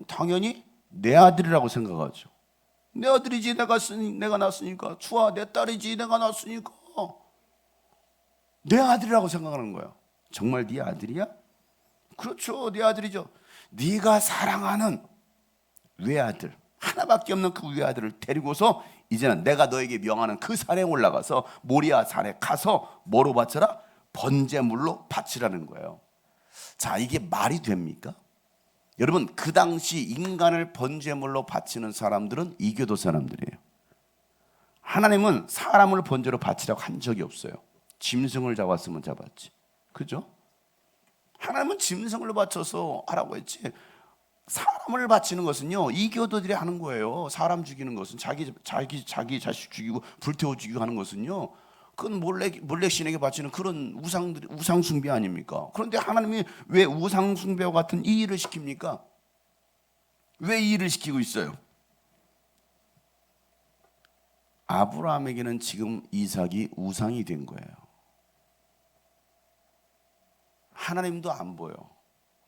당연히 내 아들이라고 생각하죠. 내 아들이지, 내가 낳았으니까. 추아, 내 딸이지, 내가 낳았으니까. 내 아들이라고 생각하는 거야. 정말 네 아들이야? 그렇죠, 네 아들이죠. 네가 사랑하는 외아들, 하나밖에 없는 그 외아들을 데리고서 이제는 내가 너에게 명하는 그 산에 올라가서 모리아 산에 가서 뭐로 바쳐라? 번제물로 바치라는 거예요. 자, 이게 말이 됩니까? 여러분, 그 당시 인간을 번제물로 바치는 사람들은 이교도 사람들이에요. 하나님은 사람을 번제로 바치라고 한 적이 없어요. 짐승을 잡았으면 잡았지. 그죠? 하나님은 짐승을 바쳐서 하라고 했지. 사람을 바치는 것은요 이교도들이 하는 거예요. 사람 죽이는 것은 자기 자식 죽이고 불태워 죽이고 하는 것은요, 그건 몰래 신에게 바치는 그런 우상 숭배 아닙니까? 그런데 하나님이 왜 우상 숭배와 같은 이 일을 시킵니까? 왜 이 일을 시키고 있어요? 아브라함에게는 지금 이삭이 우상이 된 거예요. 하나님도 안 보여.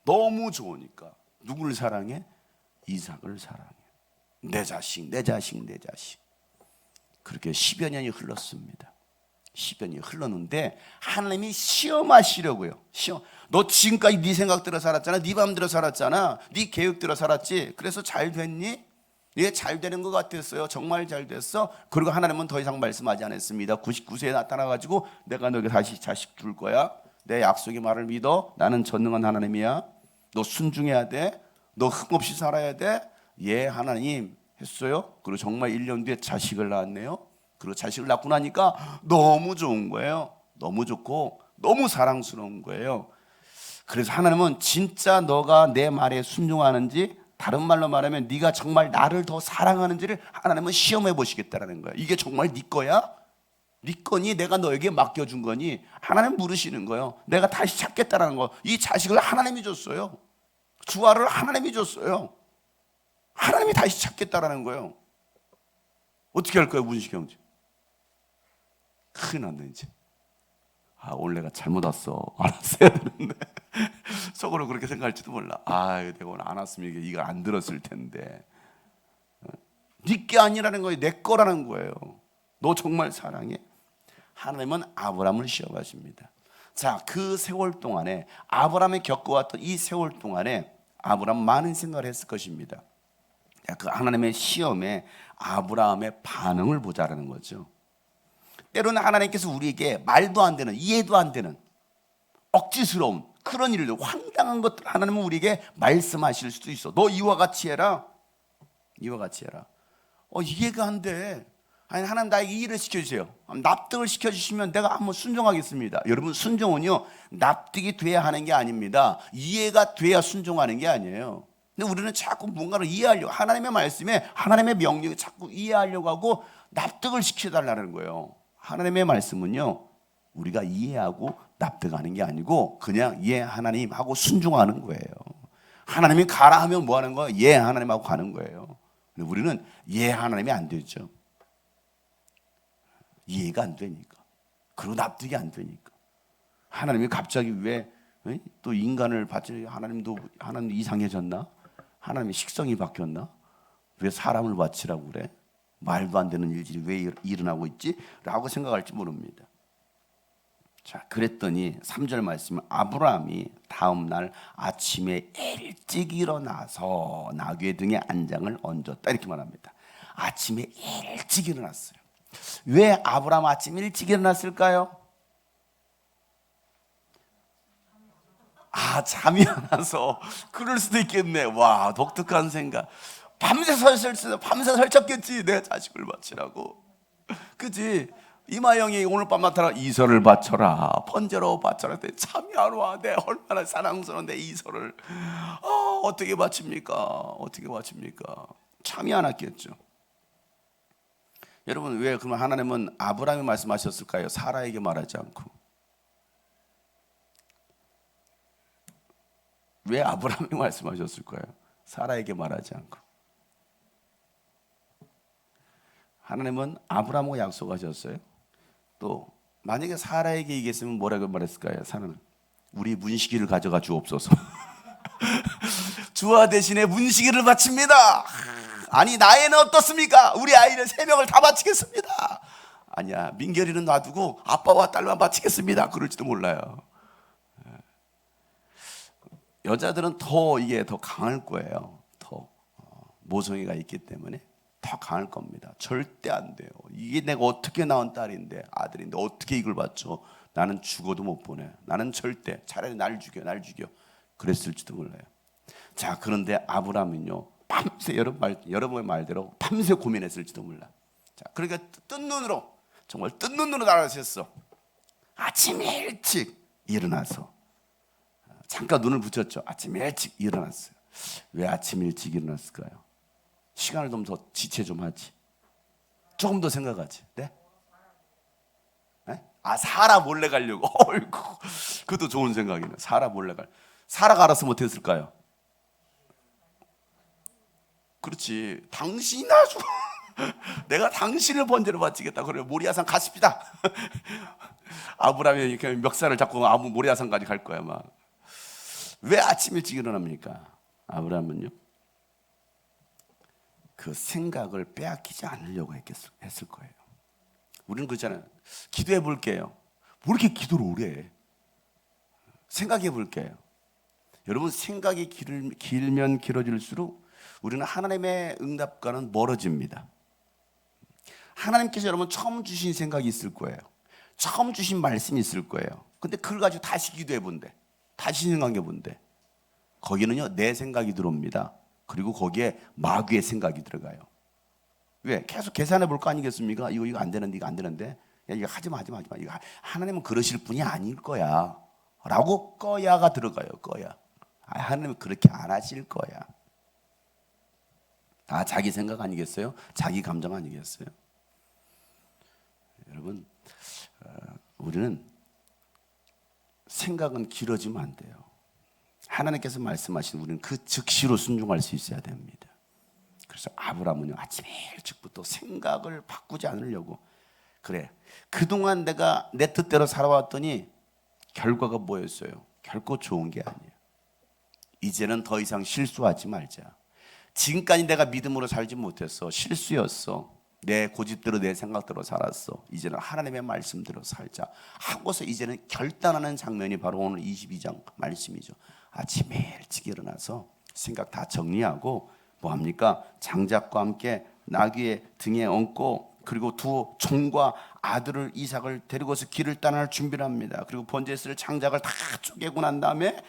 너무 좋으니까 누구를 사랑해? 이삭을 사랑해. 내 자식. 그렇게 10여 년이 흘렀습니다. 10여 년이 흘렀는데 하나님이 시험하시려고요. 너 지금까지 네 생각대로 살았잖아. 네 맘대로 살았잖아. 네 계획대로 살았지. 그래서 잘 됐니? 예, 잘 되는 것 같았어요. 정말 잘 됐어. 그리고 하나님은 더 이상 말씀하지 않았습니다. 99세에 나타나가지고 내가 너에게 다시 자식 줄 거야. 내 약속의 말을 믿어. 나는 전능한 하나님이야. 너 순종해야 돼. 너 흠없이 살아야 돼. 예, 하나님 했어요. 그리고 정말 1년 뒤에 자식을 낳았네요. 그리고 자식을 낳고 나니까 너무 좋은 거예요. 너무 좋고 너무 사랑스러운 거예요. 그래서 하나님은 진짜 너가 내 말에 순종하는지, 다른 말로 말하면 네가 정말 나를 더 사랑하는지를 하나님은 시험해 보시겠다라는 거예요. 이게 정말 네 거야? 네 거니? 내가 너에게 맡겨준 거니? 하나님 물으시는 거예요. 내가 다시 찾겠다라는 거. 이 자식을 하나님이 줬어요. 주아를 하나님이 줬어요. 하나님이 다시 찾겠다라는 거예요. 어떻게 할 거예요, 문식 형제? 큰일 났네 이제. 오늘 내가 잘못 왔어. 안 왔어야 되는데. 속으로 그렇게 생각할지도 몰라. 내가 오늘 안 왔으면 이거 안 들었을 텐데. 네게 아니라는 거예요. 내 거라는 거예요. 너 정말 사랑해? 하나님은 아브라함을 시험하십니다. 자, 그 세월 동안에 아브라함이 겪어왔던 이 세월 동안에 아브라함 많은 생각을 했을 것입니다. 그 하나님의 시험에 아브라함의 반응을 보자라는 거죠. 때로는 하나님께서 우리에게 말도 안 되는, 이해도 안 되는 억지스러운 그런 일들, 황당한 것들 하나님은 우리에게 말씀하실 수도 있어. 너 이와 같이 해라. 이와 같이 해라. 이해가 안 돼. 아니, 하나님 나에게 이해를 시켜주세요. 납득을 시켜주시면 내가 한번 순종하겠습니다. 여러분, 순종은요 납득이 돼야 하는 게 아닙니다. 이해가 돼야 순종하는 게 아니에요. 근데 우리는 자꾸 뭔가를 이해하려고, 하나님의 말씀에 하나님의 명령을 자꾸 이해하려고 하고 납득을 시켜달라는 거예요. 하나님의 말씀은요 우리가 이해하고 납득하는 게 아니고 그냥 예 하나님 하고 순종하는 거예요. 하나님이 가라 하면 뭐 하는 거예요? 예 하나님 하고 가는 거예요. 근데 우리는 예 하나님이 안 되죠. 이해가 안 되니까, 그리고 납득이 안 되니까. 하나님이 갑자기 왜 또 인간을 받지? 하나님 이상해졌나? 하나님의 식성이 바뀌었나? 왜 사람을 바치라고 그래? 말도 안 되는 일들이 왜 일어나고 있지? 라고 생각할지 모릅니다. 자, 그랬더니 3절 말씀은 아브라함이 다음 날 아침에 일찍 일어나서 나귀 등에 안장을 얹었다 이렇게 말합니다. 아침에 일찍 일어났어요. 왜 아브라함 아침 일찍 일어났을까요? 잠이 안 와서. 그럴 수도 있겠네. 와, 독특한 생각. 밤새 설쳤겠지. 내 자식을 바치라고. 그치? 이마영이 오늘 밤 나타나 이설을 바쳐라, 번제로 바쳐라. 잠이 안 와. 내 얼마나 사랑스러운 내 이설을 어떻게 바칩니까? 잠이 안 왔겠죠. 여러분, 왜 그러면 하나님은 아브라함이 말씀하셨을까요? 사라에게 말하지 않고. 왜 아브라함이 말씀하셨을까요? 사라에게 말하지 않고. 하나님은 아브라함하고 약속하셨어요. 또 만약에 사라에게 얘기했으면 뭐라고 말했을까요? 사라는 우리 문식이를 가져가 주옵소서. 주와 대신에 문식이를 바칩니다. 아니, 나이는 어떻습니까? 우리 아이는 3명을 다 바치겠습니다. 아니야, 민결이는 놔두고 아빠와 딸만 바치겠습니다. 그럴지도 몰라요. 여자들은 이게 더 강할 거예요. 더 모성애가 있기 때문에 더 강할 겁니다. 절대 안 돼요. 이게 내가 어떻게 낳은 딸인데, 아들인데 어떻게 이걸 바쳐? 나는 죽어도 못 보내. 나는 절대, 차라리 날 죽여. 그랬을지도 몰라요. 자, 그런데 아브라함은요 밤새 여러분의 말대로 밤새 고민했을지도 몰라. 자, 그러니까 정말 뜬 눈으로 나가셨어. 아침 일찍 일어나서 잠깐 눈을 붙였죠. 아침 일찍 일어났어요. 왜 아침 일찍 일어났을까요? 시간을 좀 더 지체 좀 하지. 조금 더 생각하지. 네? 사라 몰래 가려고. 어이구, 그것도 좋은 생각이네. 사라 몰래 사라가 알아서 못했을까요? 그렇지. 당신이 나주. 내가 당신을 번제로 바치겠다. 그래, 모리아산 가십시다. 아브라함이 이렇게 멱살을 잡고 모리아산까지 갈 거야 막. 왜 아침 일찍 일어납니까? 아브라함은요 그 생각을 빼앗기지 않으려고 했을 거예요. 우리는 그렇잖아요. 기도해 볼게요. 뭐 이렇게 기도를 오래 해? 생각해 볼게요. 여러분, 생각이 길면 길어질수록 우리는 하나님의 응답과는 멀어집니다. 하나님께서 여러분 처음 주신 생각이 있을 거예요. 처음 주신 말씀이 있을 거예요. 근데 그걸 가지고 다시 기도해 본대. 다시 생각해 본대. 거기는요 내 생각이 들어옵니다. 그리고 거기에 마귀의 생각이 들어가요. 왜? 계속 계산해 볼 거 아니겠습니까? 이거 안 되는데, 이거 안 되는데. 야, 이거 하지 마. 이거 하나님은 그러실 분이 아닐 거야. 라고 꺼야가 들어가요. 꺼야. 하나님은 그렇게 안 하실 거야. 다 자기 생각 아니겠어요? 자기 감정 아니겠어요? 여러분, 우리는 생각은 길어지면 안 돼요. 하나님께서 말씀하신 우리는 그 즉시로 순종할 수 있어야 됩니다. 그래서 아브라함은요, 아침에 일찍부터 생각을 바꾸지 않으려고, 그래, 그동안 내가 내 뜻대로 살아왔더니 결과가 뭐였어요? 결코 좋은 게 아니에요. 이제는 더 이상 실수하지 말자. 지금까지 내가 믿음으로 살지 못했어. 실수였어. 내 고집대로 내 생각대로 살았어. 이제는 하나님의 말씀대로 살자 하고서 이제는 결단하는 장면이 바로 오늘 22장 말씀이죠. 아침에 일찍 일어나서 생각 다 정리하고 뭐합니까? 장작과 함께 나귀의 등에 얹고 그리고 두 종과 아들을 이삭을 데리고서 길을 떠날 준비를 합니다. 그리고 번제를 장작을 다 쪼개고 난 다음에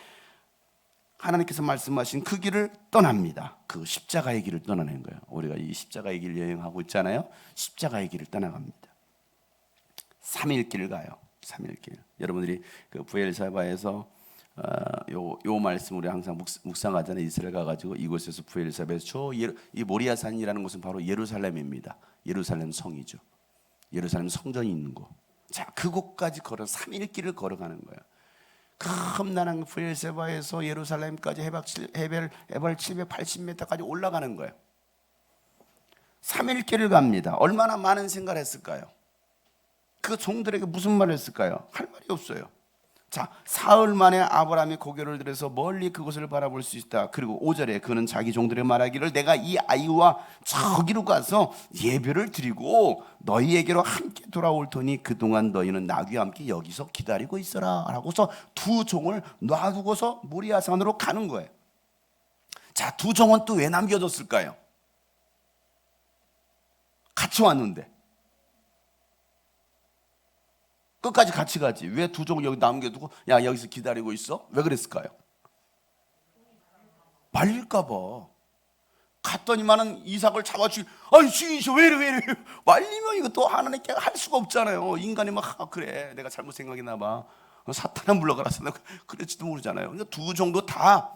하나님께서 말씀하신 그 길을 떠납니다. 그 십자가의 길을 떠나는 거예요. 우리가 이 십자가의 길 여행하고 있잖아요. 십자가의 길을 떠나갑니다. 3일 길을 가요. 3일 길. 여러분들이 그 부엘사바에서 요 말씀 우리 항상 묵상하잖아요. 이스라엘 가가지고 이곳에서 부엘사바에서 이 모리아산이라는 곳은 바로 예루살렘입니다. 예루살렘 성이죠. 예루살렘 성전이 있는 곳. 자, 그곳까지 걸어 3일 길을 걸어가는 거예요. 험난한 부엘세바에서 예루살렘까지 해발 780m까지 올라가는 거예요. 3일 길을 갑니다. 얼마나 많은 생각을 했을까요? 그 종들에게 무슨 말을 했을까요? 할 말이 없어요. 자, 사흘 만에 아브라함이 고개를 들어서 멀리 그곳을 바라볼 수 있다. 그리고 5절에 그는 자기 종들의 말하기를 내가 이 아이와 저기로 가서 예배를 드리고 너희에게로 함께 돌아올 터니 그동안 너희는 나귀와 함께 여기서 기다리고 있어라 라고서 두 종을 놔두고서 모리아산으로 가는 거예요. 자, 두 종은 또 왜 남겨뒀을까요? 같이 왔는데 끝까지 같이 가지. 왜 두 종을 여기 남겨두고 야 여기서 기다리고 있어? 왜 그랬을까요? 말릴까 봐. 갔더니만은 이삭을 잡아주기. 아니 주인이셔 왜 이래 말리면 이거 또 하나님께 할 수가 없잖아요. 인간이 막 그래 내가 잘못 생각했나 봐. 사탄아 물러가라서 그랬지도 모르잖아요. 그러니까 두 종도 다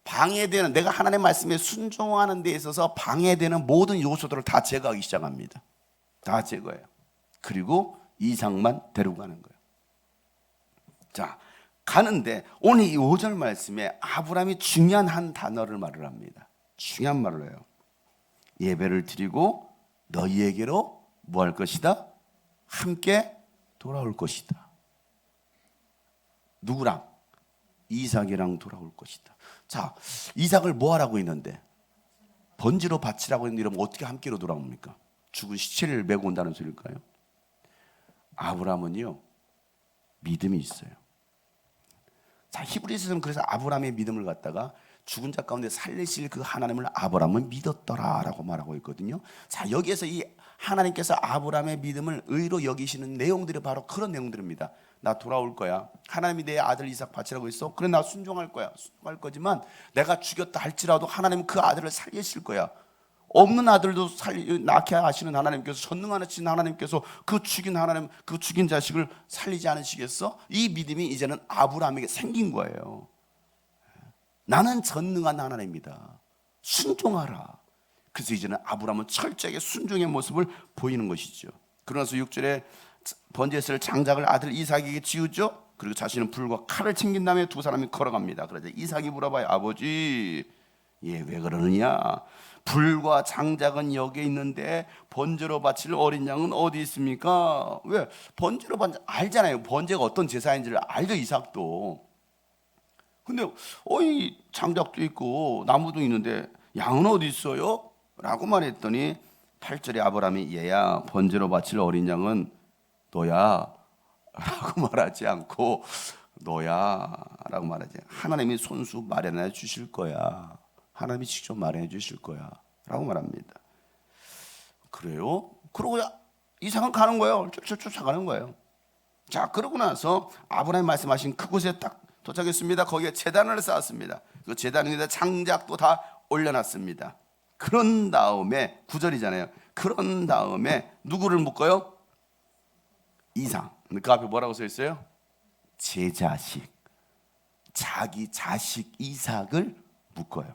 방해되는, 내가 하나님의 말씀에 순종하는 데 있어서 방해되는 모든 요소들을 다 제거하기 시작합니다. 다 제거해요. 그리고 이삭만 데리고 가는 거예요. 자, 가는데 오늘 이 5절 말씀에 아브라함이 중요한 한 단어를 말을 합니다. 중요한 말을 해요. 예배를 드리고 너희에게로 뭐 할 것이다? 함께 돌아올 것이다. 누구랑? 이삭이랑 돌아올 것이다. 자, 이삭을 뭐 하라고 했는데? 번지로 바치라고 했는데 이러면 어떻게 함께로 돌아옵니까? 죽은 시체를 메고 온다는 소리일까요? 아브라함은요 믿음이 있어요. 자, 히브리서는 그래서 아브라함의 믿음을 갖다가 죽은 자 가운데 살리실 그 하나님을 아브라함은 믿었더라라고 말하고 있거든요. 자, 여기에서 이 하나님께서 아브라함의 믿음을 의로 여기시는 내용들이 바로 그런 내용들입니다. 나 돌아올 거야. 하나님이 내 아들 이삭 바치라고 했어. 그래 나 순종할 거야. 순종할 거지만 내가 죽였다 할지라도 하나님은 그 아들을 살리실 거야. 없는 아들도 낳게 하시는 하나님께서, 전능하신 하나님께서 그 죽인 하나님, 그 죽인 자식을 살리지 않으시겠어? 이 믿음이 이제는 아브라함에게 생긴 거예요. 나는 전능한 하나님이다. 순종하라. 그래서 이제는 아브라함은 철저하게 순종의 모습을 보이는 것이죠. 그러면서 6절에 번제를 장작을 아들 이삭에게 지우죠. 그리고 자신은 불과 칼을 챙긴 다음에 두 사람이 걸어갑니다. 그러자 이삭이 물어봐요. 아버지, 왜 그러느냐? 불과 장작은 여기에 있는데 번제로 바칠 어린 양은 어디 있습니까? 왜? 번제로 알잖아요. 번제가 어떤 제사인지를 알죠, 이삭도. 근데 이 장작도 있고 나무도 있는데 양은 어디 있어요? 라고 말했더니 8절에 아브라함이 얘야 번제로 바칠 어린 양은 너야 라고 말하지 않고 너야 라고 말하지, 하나님이 손수 마련해 주실 거야. 하나님이 직접 마련해 주실 거야 라고 말합니다. 그래요? 그러고 이삭은 가는 거예요. 쫓아가는 거예요. 자, 그러고 나서 아브라함이 말씀하신 그곳에 딱 도착했습니다. 거기에 제단을 쌓았습니다. 그 제단 위에다 장작도 다 올려놨습니다. 그런 다음에 9절이잖아요. 그런 다음에 누구를 묶어요? 이삭. 그 앞에 뭐라고 써 있어요? 제 자식. 자기 자식 이삭을 묶어요.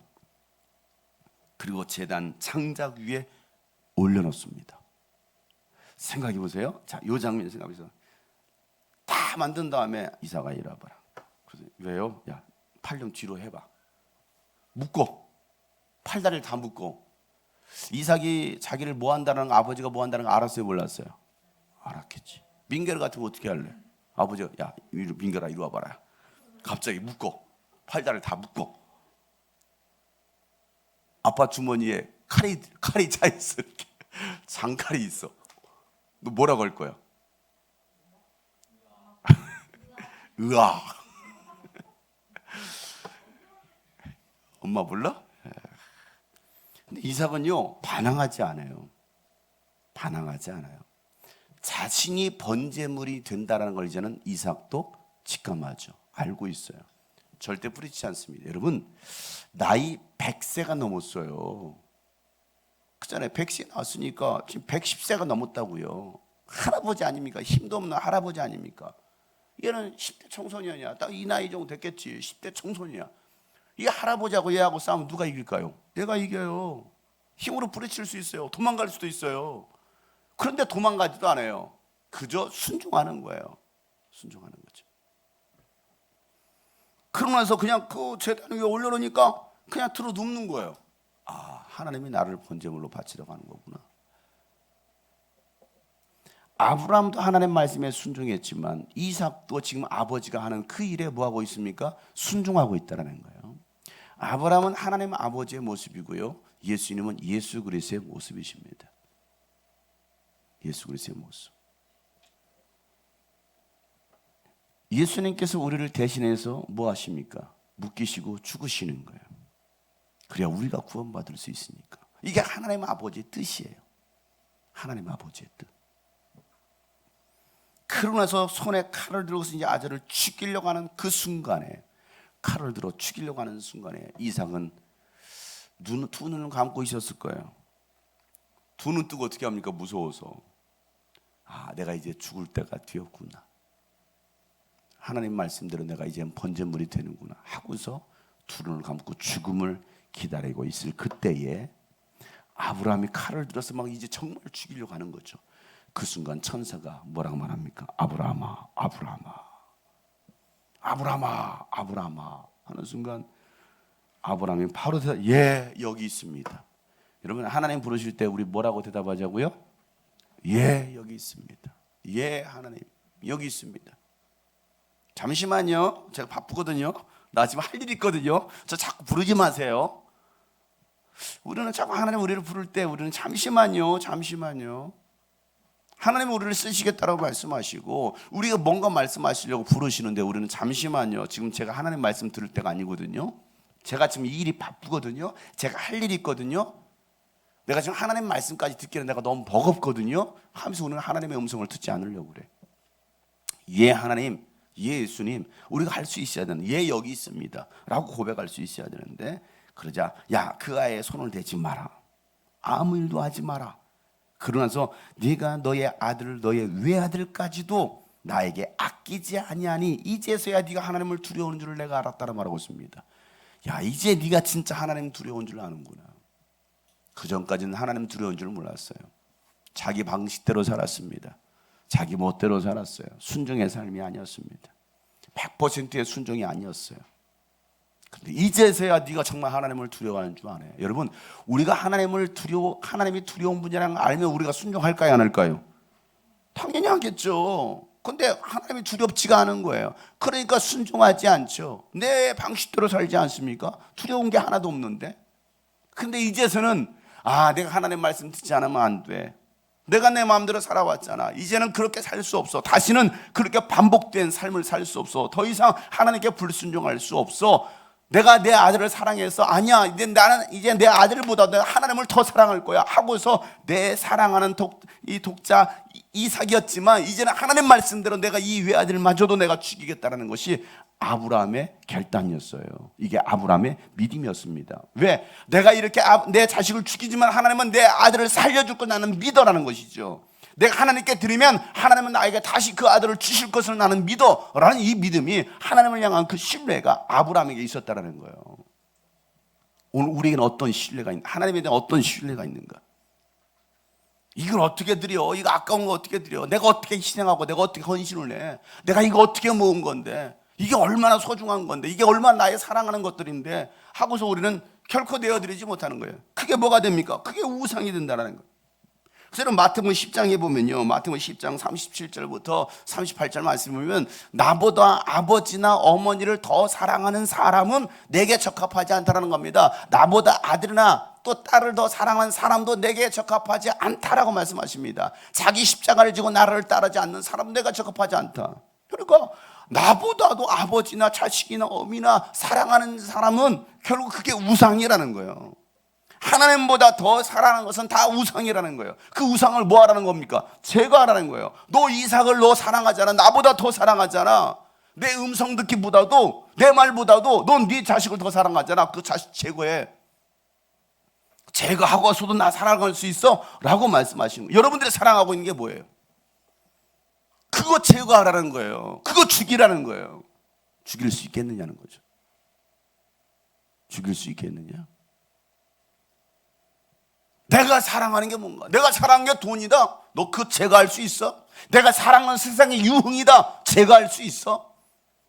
그리고 제단 창작 위에 올려놓습니다. 생각해 보세요. 자, 이 장면 생각해서 다 만든 다음에 이삭아 이리 와봐라. 그래서 왜요? 야, 팔 좀 뒤로 해봐. 묶어. 팔다리를 다 묶어. 이삭이 자기를 뭐 한다는 거, 아버지가 뭐 한다는 거 알았어요, 몰랐어요? 알았겠지. 민결 같은 거 어떻게 할래? 아버지가 야, 민결아 이리 와봐라. 갑자기 묶어. 팔다리를 다 묶어. 아빠 주머니에 칼이 차 있어. 이렇게. 장칼이 있어. 너 뭐라고 할 거야? 으아. 엄마 몰라? 근데 이삭은요, 반항하지 않아요. 반항하지 않아요. 자신이 번제물이 된다는 걸 이제는 이삭도 직감하죠. 알고 있어요. 절대 뿌리치지 않습니다. 여러분, 나이 100세가 넘었어요. 그 전에 100세 나왔으니까 지금 110세가 넘었다고요. 할아버지 아닙니까? 힘도 없는 할아버지 아닙니까? 얘는 10대 청소년이야. 딱 이 나이 정도 됐겠지. 10대 청소년이야. 이 할아버지하고 얘하고 싸우면 누가 이길까요? 얘가 이겨요. 힘으로 부딪힐 수 있어요. 도망갈 수도 있어요. 그런데 도망가지도 않아요. 그저 순종하는 거예요. 순종하는 거죠. 그러고 나서 그냥 그 제단 위에 올려놓으니까 그냥 들어 눕는 거예요. 아, 하나님이 나를 번제물로 바치려고 하는 거구나. 아브라함도 하나님 말씀에 순종했지만 이삭도 지금 아버지가 하는 그 일에 뭐하고 있습니까? 순종하고 있다는 거예요. 아브라함은 하나님 아버지의 모습이고요, 예수님은 예수 그리스도의 모습이십니다. 예수 그리스도의 모습. 예수님께서 우리를 대신해서 뭐 하십니까? 묶이시고 죽으시는 거예요. 그래야 우리가 구원받을 수 있으니까. 이게 하나님 아버지의 뜻이에요. 하나님 아버지의 뜻. 그러고 나서 손에 칼을 들고서 이제 아들을 죽이려고 하는 그 순간에, 칼을 들어 죽이려고 하는 순간에 이삭은 두 눈을 감고 있었을 거예요. 두 눈 뜨고 어떻게 합니까? 무서워서. 아, 내가 이제 죽을 때가 되었구나. 하나님 말씀대로 내가 이제 번제물이 되는구나 하고서 두 눈을 감고 죽음을 기다리고 있을 그때에 아브라함이 칼을 들어서 막 이제 정말 죽이려고 하는 거죠. 그 순간 천사가 뭐라고 말합니까? 아브라함아, 아브라함아, 아브라함아, 아브라함아 하는 순간 아브라함이 바로 예, 여기 있습니다. 여러분, 하나님 부르실 때 우리 뭐라고 대답하자고요? 예, 여기 있습니다. 예, 하나님 여기 있습니다. 잠시만요, 제가 바쁘거든요. 나 지금 할 일이 있거든요. 저 자꾸 부르지 마세요. 우리는 자꾸 하나님 우리를 부를 때 우리는 잠시만요, 잠시만요. 하나님은 우리를 쓰시겠다라고 말씀하시고 우리가 뭔가 말씀하시려고 부르시는데 우리는 잠시만요, 지금 제가 하나님 말씀 들을 때가 아니거든요. 제가 지금 이 일이 바쁘거든요. 제가 할 일이 있거든요. 내가 지금 하나님 말씀까지 듣기는 내가 너무 버겁거든요 하면서 우리는 하나님의 음성을 듣지 않으려고 그래. 예, 하나님, 예, 예수님, 우리가 할 수 있어야 되는, 예, 여기 있습니다 라고 고백할 수 있어야 되는데, 그러자 야, 그 아이의 손을 대지 마라, 아무 일도 하지 마라. 그러면서 네가 너의 아들, 너의 외아들까지도 나에게 아끼지 아니하니 이제서야 네가 하나님을 두려워하는 줄을 내가 알았다라 말하고 있습니다. 야, 이제 네가 진짜 하나님 두려운 줄 아는구나. 그 전까지는 하나님 두려운 줄 몰랐어요. 자기 방식대로 살았습니다. 자기 멋대로 살았어요. 순종의 삶이 아니었습니다. 100%의 순종이 아니었어요. 그런데 이제서야 네가 정말 하나님을 두려워하는 줄 아네. 여러분, 우리가 하나님이 두려운 분이라는 걸 알면 우리가 순종할까요, 안 할까요? 당연히 하겠죠. 근데 하나님이 두렵지가 않은 거예요. 그러니까 순종하지 않죠. 내 방식대로 살지 않습니까? 두려운 게 하나도 없는데. 근데 이제서는 내가 하나님 말씀 듣지 않으면 안 돼. 내가 내 마음대로 살아왔잖아. 이제는 그렇게 살 수 없어. 다시는 그렇게 반복된 삶을 살 수 없어. 더 이상 하나님께 불순종할 수 없어. 내가 내 아들을 사랑해서 아니야, 이제 나는 이제 내 아들보다 내가 하나님을 더 사랑할 거야 하고서 내 사랑하는 독자 이삭이었지만 이제는 하나님 말씀대로 내가 이 외아들마저도 내가 죽이겠다라는 것이 아브라함의 결단이었어요. 이게 아브라함의 믿음이었습니다. 왜? 내가 이렇게 내 자식을 죽이지만 하나님은 내 아들을 살려줄 거 나는 믿어라는 것이죠. 내가 하나님께 드리면 하나님은 나에게 다시 그 아들을 주실 것을 나는 믿어 라는 이 믿음이, 하나님을 향한 그 신뢰가 아브라함에게 있었다는 거예요. 오늘 우리에게는 어떤 신뢰가 있는가? 하나님에 대한 어떤 신뢰가 있는가? 이걸 어떻게 드려? 이거 아까운 거 어떻게 드려? 내가 어떻게 희생하고 내가 어떻게 헌신을 해? 내가 이거 어떻게 모은 건데? 이게 얼마나 소중한 건데? 이게 얼마나 나의 사랑하는 것들인데? 하고서 우리는 결코 내어드리지 못하는 거예요. 그게 뭐가 됩니까? 그게 우상이 된다는 거예요. 그래서 마태복음 10장에 보면요, 마태복음 10장 37절부터 38절 말씀을 보면, 나보다 아버지나 어머니를 더 사랑하는 사람은 내게 적합하지 않다라는 겁니다. 나보다 아들이나 또 딸을 더 사랑하는 사람도 내게 적합하지 않다라고 말씀하십니다. 자기 십자가를 지고 나를 따르지 않는 사람은 내가 적합하지 않다. 그러니까 나보다도 아버지나 자식이나 어미나 사랑하는 사람은 결국 그게 우상이라는 거예요. 하나님보다 더 사랑하는 것은 다 우상이라는 거예요. 그 우상을 뭐 하라는 겁니까? 제거하라는 거예요. 너 이삭을 너 사랑하잖아. 나보다 더 사랑하잖아. 내 음성 듣기보다도, 내 말보다도 넌 네 자식을 더 사랑하잖아. 그 자식 제거해. 제거하고서도 나 사랑할 수 있어? 라고 말씀하시는 거예요. 여러분들이 사랑하고 있는 게 뭐예요? 그거 제거하라는 거예요. 그거 죽이라는 거예요. 죽일 수 있겠느냐는 거죠. 죽일 수 있겠느냐? 내가 사랑하는 게 뭔가? 내가 사랑하는 게 돈이다? 너 그거 제거할 수 있어? 내가 사랑하는 세상의 유흥이다? 제거할 수 있어?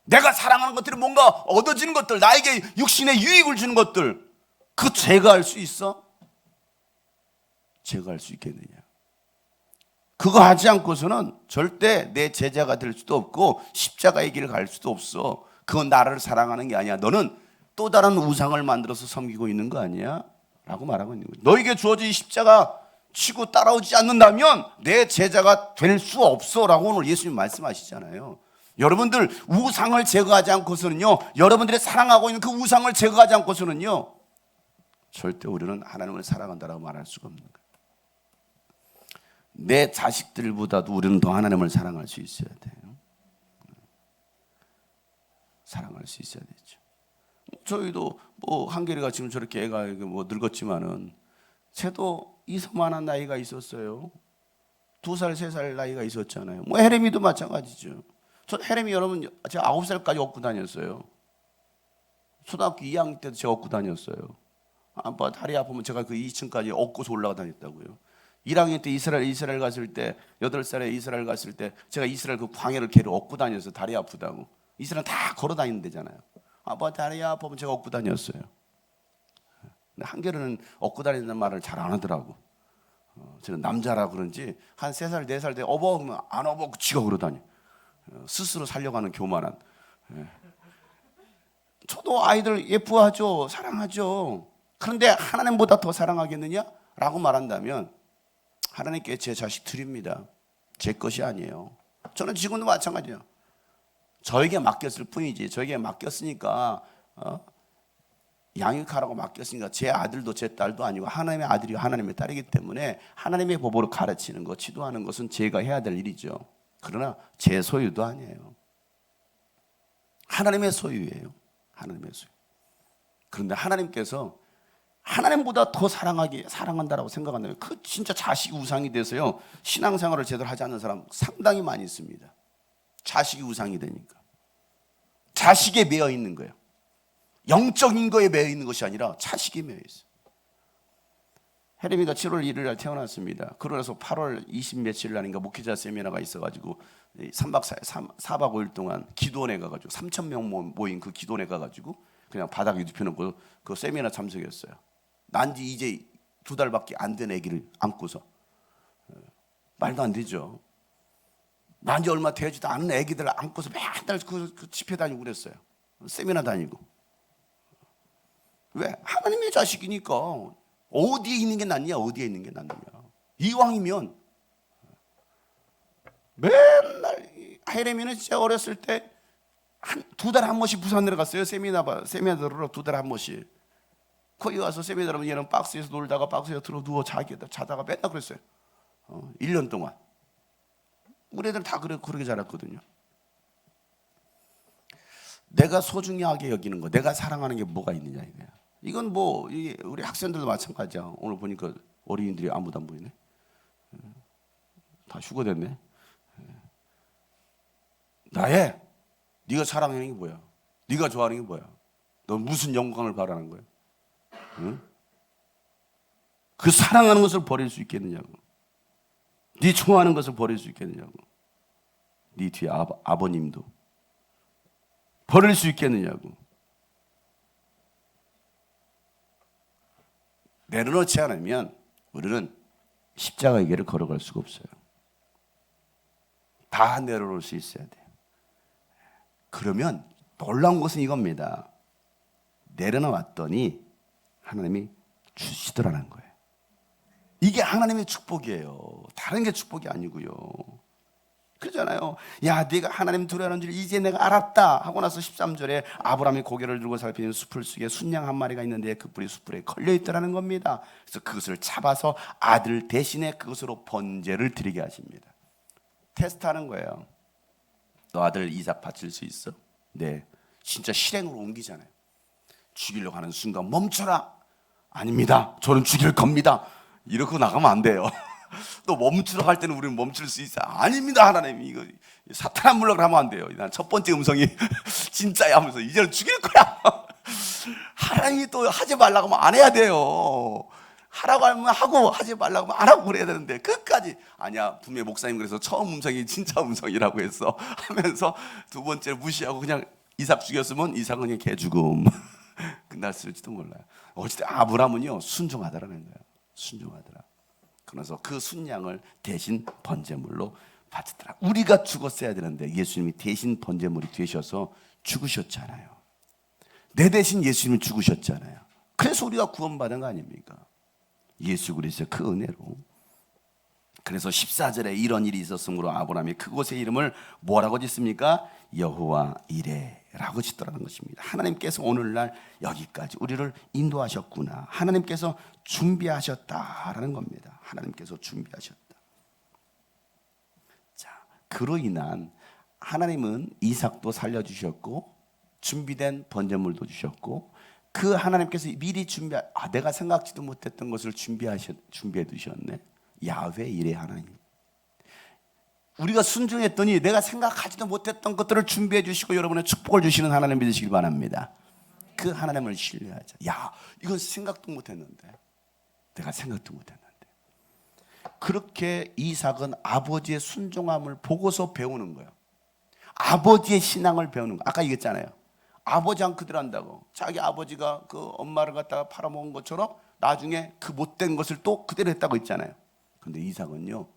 내가 사랑하는 것들이 뭔가 얻어지는 것들, 나에게 육신의 유익을 주는 것들, 그거 제거할 수 있어? 제거할 수 있겠느냐? 그거 하지 않고서는 절대 내 제자가 될 수도 없고 십자가의 길을 갈 수도 없어. 그건 나를 사랑하는 게 아니야. 너는 또 다른 우상을 만들어서 섬기고 있는 거 아니야? 라고 말하고 있는 거예요. 너에게 주어진 십자가 치고 따라오지 않는다면 내 제자가 될 수 없어 라고 오늘 예수님 말씀하시잖아요. 여러분들 우상을 제거하지 않고서는요, 여러분들이 사랑하고 있는 그 우상을 제거하지 않고서는요, 절대 우리는 하나님을 사랑한다라고 말할 수가 없는 거예요. 내 자식들보다도 우리는 더 하나님을 사랑할 수 있어야 돼요. 사랑할 수 있어야 되죠. 저희도 뭐 한결이가 지금 저렇게 애가 뭐 늙었지만은 쟤도 이서만한 나이가 있었어요. 2살, 3살 나이가 있었잖아요. 뭐 헤레미도 마찬가지죠. 저 헤레미 여러분 제가 9살까지 업고 다녔어요. 초등학교 2학년 때도 제가 업고 다녔어요. 아빠 다리 아프면 제가 그 2층까지 업고서 올라가 다녔다고요. 1학년 때 이스라엘 갔을 때, 8살에 이스라엘 갔을 때 제가 이스라엘 그 광야를 걔를 업고 다녔어요. 다리 아프다고. 이스라엘 다 걸어 다니는 데잖아요. 아빠 다리 아프면 제가 업고 다녔어요. 근데 한결은 업고 다니는 말을 잘 안 하더라고. 저는 남자라 그런지 한 3살, 4살 때 업어 그러면 안 업어 지가 걸어 다녀. 스스로 살려가는 교만한. 저도 아이들 예뻐하죠. 사랑하죠. 그런데 하나님보다 더 사랑하겠느냐? 라고 말한다면 하나님께 제 자식 드립니다. 제 것이 아니에요. 저는 지금도 마찬가지예요. 저에게 맡겼을 뿐이지. 저에게 맡겼으니까 양육하라고 맡겼으니까 제 아들도 제 딸도 아니고 하나님의 아들이고 하나님의 딸이기 때문에 하나님의 법으로 가르치는 것, 지도하는 것은 제가 해야 될 일이죠. 그러나 제 소유도 아니에요. 하나님의 소유예요. 하나님의 소유. 그런데 하나님께서 하나님보다 더 사랑한다라고 생각한다면 그 진짜 자식이 우상이 돼서요, 신앙생활을 제대로 하지 않는 사람 상당히 많이 있습니다. 자식이 우상이 되니까. 자식에 매여 있는 거예요. 영적인 거에 매여 있는 것이 아니라 자식에 매여 있어요. 헤레미가 7월 1일 날 태어났습니다. 그러나서 8월 20 며칠 날인가 목회자 세미나가 있어가지고 4박 5일 동안 기도원에 가가지고 3,000명 모인 그 기도원에 가가지고 그냥 바닥에 눕혀놓고 그 세미나 참석했어요. 난지 이제 2달밖에 안 된 아기를 안고서. 말도 안 되죠. 난지 얼마 되지도 않은 아기들 안고서 맨날 그 집회 다니고 그랬어요. 세미나 다니고. 왜? 하나님의 자식이니까. 어디에 있는 게 낫냐? 어디에 있는 게 낫느냐? 이왕이면 맨날 헤레미는 진짜 어렸을 때 2달에 한 번씩 부산 내려갔어요. 세미나 들으러 2달에 한 번씩. 거기 와서 세미나 들으면 얘는 박스에서 놀다가 박스에서 들어 누워 자다가 맨날 그랬어요. 1년 동안. 우리 애들 다 그렇게 자랐거든요. 내가 소중하게 여기는 거, 내가 사랑하는 게 뭐가 있느냐 이거야. 이건 뭐 우리 학생들도 마찬가지야. 오늘 보니까 어린이들이 아무도 안 보이네. 다 휴거됐네. 나의 네가 사랑하는 게 뭐야? 네가 좋아하는 게 뭐야? 너 무슨 영광을 바라는 거야? 응? 그 사랑하는 것을 버릴 수 있겠느냐고. 네 좋아하는 것을 버릴 수 있겠느냐고. 네 뒤에 아버님도 버릴 수 있겠느냐고. 내려놓지 않으면 우리는 십자가의 길을 걸어갈 수가 없어요. 다 내려놓을 수 있어야 돼요. 그러면 놀라운 것은 이겁니다. 내려놓았더니 하나님이 주시더라는 거예요. 이게 하나님의 축복이에요. 다른 게 축복이 아니고요. 그러잖아요. 야, 네가 하나님 두려워하는 줄 이제 내가 알았다 하고 나서 13절에 아브라함이 고개를 들고 살피는 숲을 속에 순양 한 마리가 있는데 그 뿔이 숯불에 걸려있더라는 겁니다. 그래서 그것을 잡아서 아들 대신에 그것으로 번제를 드리게 하십니다. 테스트하는 거예요. 너 아들 이삭 바칠 수 있어? 네. 진짜 실행으로 옮기잖아요. 죽이려고 하는 순간 멈춰라. 아닙니다. 저는 죽일 겁니다. 이러고 나가면 안 돼요. 또 멈추러 갈 때는 우리는 멈출 수 있어요. 아닙니다. 하나님 이거 사탄 물러가 하면 안 돼요. 난 첫 번째 음성이 진짜야 하면서 이제는 죽일 거야. 하나님이 또 하지 말라고 하면 안 해야 돼요. 하라고 하면 하고 하지 말라고 하면 안 하고 그래야 되는데 끝까지 아니야. 분명히 목사님 그래서 처음 음성이 진짜 음성이라고 했어 하면서 두 번째 무시하고 그냥 이삭 죽였으면 이삭은 그냥 개죽음 끝났을지도 몰라요. 어쨌든 아브라함은요 순종하더라는 거예요. 순종하더라. 그래서 그 순양을 대신 번제물로 바치더라. 우리가 죽었어야 되는데 예수님이 대신 번제물이 되셔서 죽으셨잖아요. 내 대신 예수님이 죽으셨잖아요. 그래서 우리가 구원받은 거 아닙니까? 예수 그리스도의 그 은혜로. 그래서 14절에 이런 일이 있었으므로 아브라함이 그곳의 이름을 뭐라고 짓습니까? 여호와 이레라고 짓더라는 것입니다. 하나님께서 오늘날 여기까지 우리를 인도하셨구나. 하나님께서 준비하셨다라는 겁니다. 하나님께서 준비하셨다. 자, 그로 인한 하나님은 이삭도 살려주셨고 준비된 번제물도 주셨고 그 하나님께서 미리 내가 생각지도 못했던 것을 준비해 두셨네. 야훼 이레 하나님. 우리가 순종했더니 내가 생각하지도 못했던 것들을 준비해 주시고 여러분의 축복을 주시는 하나님 믿으시길 바랍니다. 그 하나님을 신뢰하자. 야, 이건 생각도 못했는데. 내가 생각도 못했는데. 그렇게 이삭은 아버지의 순종함을 보고서 배우는 거예요. 아버지의 신앙을 배우는 거예요. 아까 얘기했잖아요. 아버지 한 그대로 한다고. 자기 아버지가 그 엄마를 갖다가 팔아먹은 것처럼 나중에 그 못된 것을 또 그대로 했다고 했잖아요. 근데 이삭은요,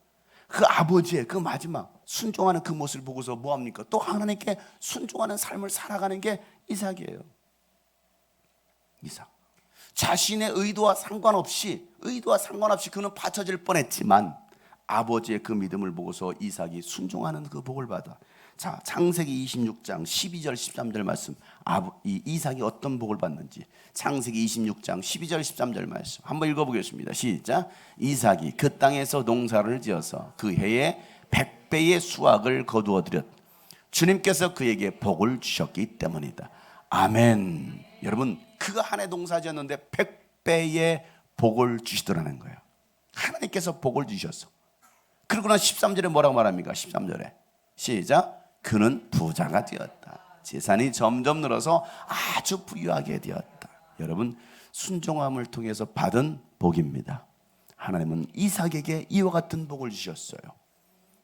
그 아버지의 그 마지막 순종하는 그 모습을 보고서 뭐합니까? 또 하나님께 순종하는 삶을 살아가는 게 이삭이에요. 이삭. 자신의 의도와 상관없이 그는 받쳐질 뻔했지만 아버지의 그 믿음을 보고서 이삭이 순종하는 그 복을 받아. 자, 창세기 26장 12절 13절 말씀. 이삭이 어떤 복을 받는지 창세기 26장 12절 13절 말씀 한번 읽어보겠습니다. 시작. 이삭이 그 땅에서 농사를 지어서 그 해에 100배의 수확을 거두어 드렸. 주님께서 그에게 복을 주셨기 때문이다. 아멘. 여러분, 그 한 해 농사 지었는데 100배의 복을 주시더라는 거예요. 하나님께서 복을 주셨어. 그러고 난 13절에 뭐라고 말합니까? 13절에 시작. 그는 부자가 되었다. 재산이 점점 늘어서 아주 부유하게 되었다. 여러분, 순종함을 통해서 받은 복입니다. 하나님은 이삭에게 이와 같은 복을 주셨어요.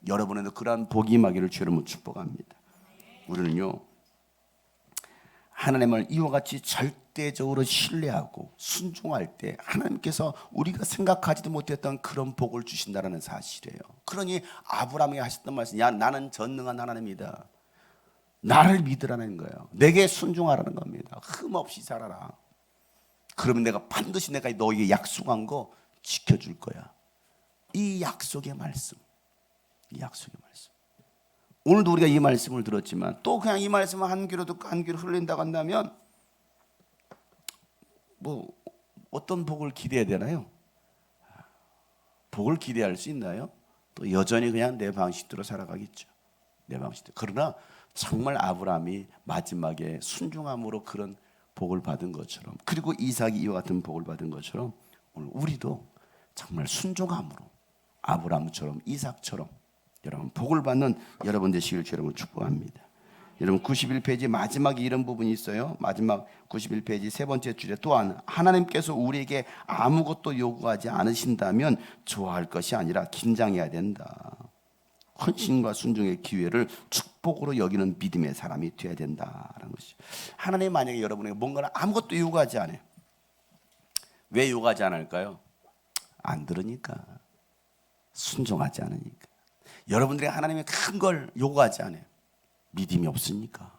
여러분에도 그러한 복이 임하기를 주님은 축복합니다. 우리는요, 하나님을 이와 같이 절대적으로 신뢰하고 순종할 때 하나님께서 우리가 생각하지도 못했던 그런 복을 주신다는 사실이에요. 그러니 아브라함이 하셨던 말씀, 야, 나는 전능한 하나님이다. 나를 믿으라는 거예요. 내게 순종하라는 겁니다. 흠없이 살아라. 그러면 내가 반드시 내가 너에게 약속한 거 지켜줄 거야. 이 약속의 말씀. 이 약속의 말씀. 오늘도 우리가 이 말씀을 들었지만 또 그냥 이 말씀을 한 귀로 듣고 한 귀로 흘린다고 한다면 뭐 어떤 복을 기대해야 되나요? 복을 기대할 수 있나요? 또 여전히 그냥 내 방식대로 살아가겠죠. 내 방식대로. 그러나 정말 아브라함이 마지막에 순종함으로 그런 복을 받은 것처럼, 그리고 이삭이 이와 같은 복을 받은 것처럼 오늘 우리도 정말 순종함으로 아브라함처럼 이삭처럼 여러분 복을 받는 여러분 되시길 여러분 축복합니다. 여러분 91페이지 마지막에 이런 부분이 있어요. 마지막 91페이지 세 번째 줄에 또한 하나님께서 우리에게 아무것도 요구하지 않으신다면 좋아할 것이 아니라 긴장해야 된다. 헌신과 순종의 기회를 축복으로 여기는 믿음의 사람이 되어야 된다라는 것이죠. 하나님 만약에 여러분에게 뭔가를 아무것도 요구하지 않아요. 왜 요구하지 않을까요? 안 들으니까. 순종하지 않으니까. 여러분들이 하나님의 큰 걸 요구하지 않아요. 믿음이 없으니까.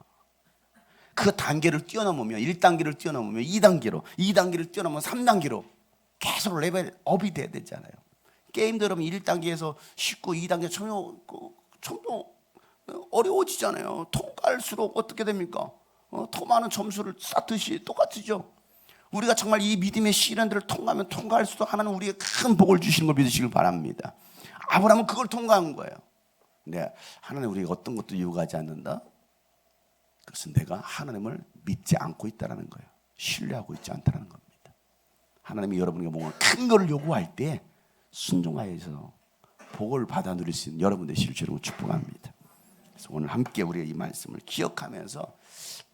그 단계를 뛰어넘으면 1단계를 뛰어넘으면 2단계로 2단계를 뛰어넘으면 3단계로 계속 레벨업이 돼야 되잖아요. 게임도 여러분 1단계에서 쉽고 2단계 점점 어려워지잖아요. 통과할수록 어떻게 됩니까? 더 많은 점수를 쌓듯이 똑같죠. 우리가 정말 이 믿음의 시련들을 통과하면 통과할수록 하나님 우리에게 큰 복을 주시는 걸 믿으시길 바랍니다. 아브라함은 그걸 통과한 거예요. 근데 하나님 우리에게 어떤 것도 요구하지 않는다? 그것은 내가 하나님을 믿지 않고 있다는 거예요. 신뢰하고 있지 않다는 겁니다. 하나님이 여러분에게 뭔가 큰 걸 요구할 때 순종하여서 복을 받아 누릴 수 있는 여러분 되시길 주님으로 축복합니다. 그래서 오늘 함께 우리가 이 말씀을 기억하면서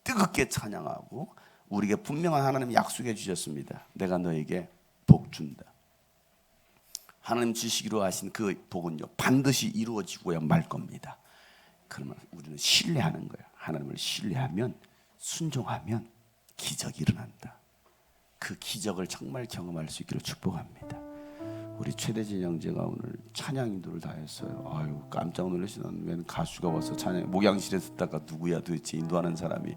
뜨겁게 찬양하고 우리에게 분명한 하나님이 약속해 주셨습니다. 내가 너에게 복 준다. 하나님 주시기로 하신 그 복은요 반드시 이루어지고야 말 겁니다. 그러면 우리는 신뢰하는 거예요. 하나님을 신뢰하면 순종하면 기적이 일어난다. 그 기적을 정말 경험할 수 있기를 축복합니다. 우리 최대진 형제가 오늘 찬양 인도를 다 했어요. 아유 깜짝 놀라시는 웬 가수가 와서 찬양 목양실에 듣다가 누구야 도대체 인도하는 사람이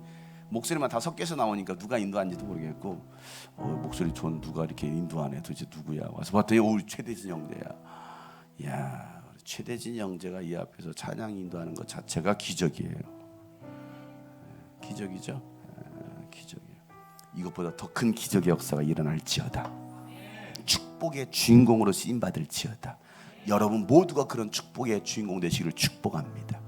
목소리만 다 섞여서 나오니까 누가 인도하는지도 모르겠고 목소리 좋은 누가 이렇게 인도하네 도대체 누구야 와서 봤더니 최대진 형제야. 이야 최대진 형제가 이 앞에서 찬양 인도하는 것 자체가 기적이에요. 기적이죠. 기적이에요. 이것보다 더 큰 기적의 역사가 일어날지어다. 축복의 주인공으로 쓰임받을지어다. 여러분 모두가 그런 축복의 주인공 되시기를 축복합니다.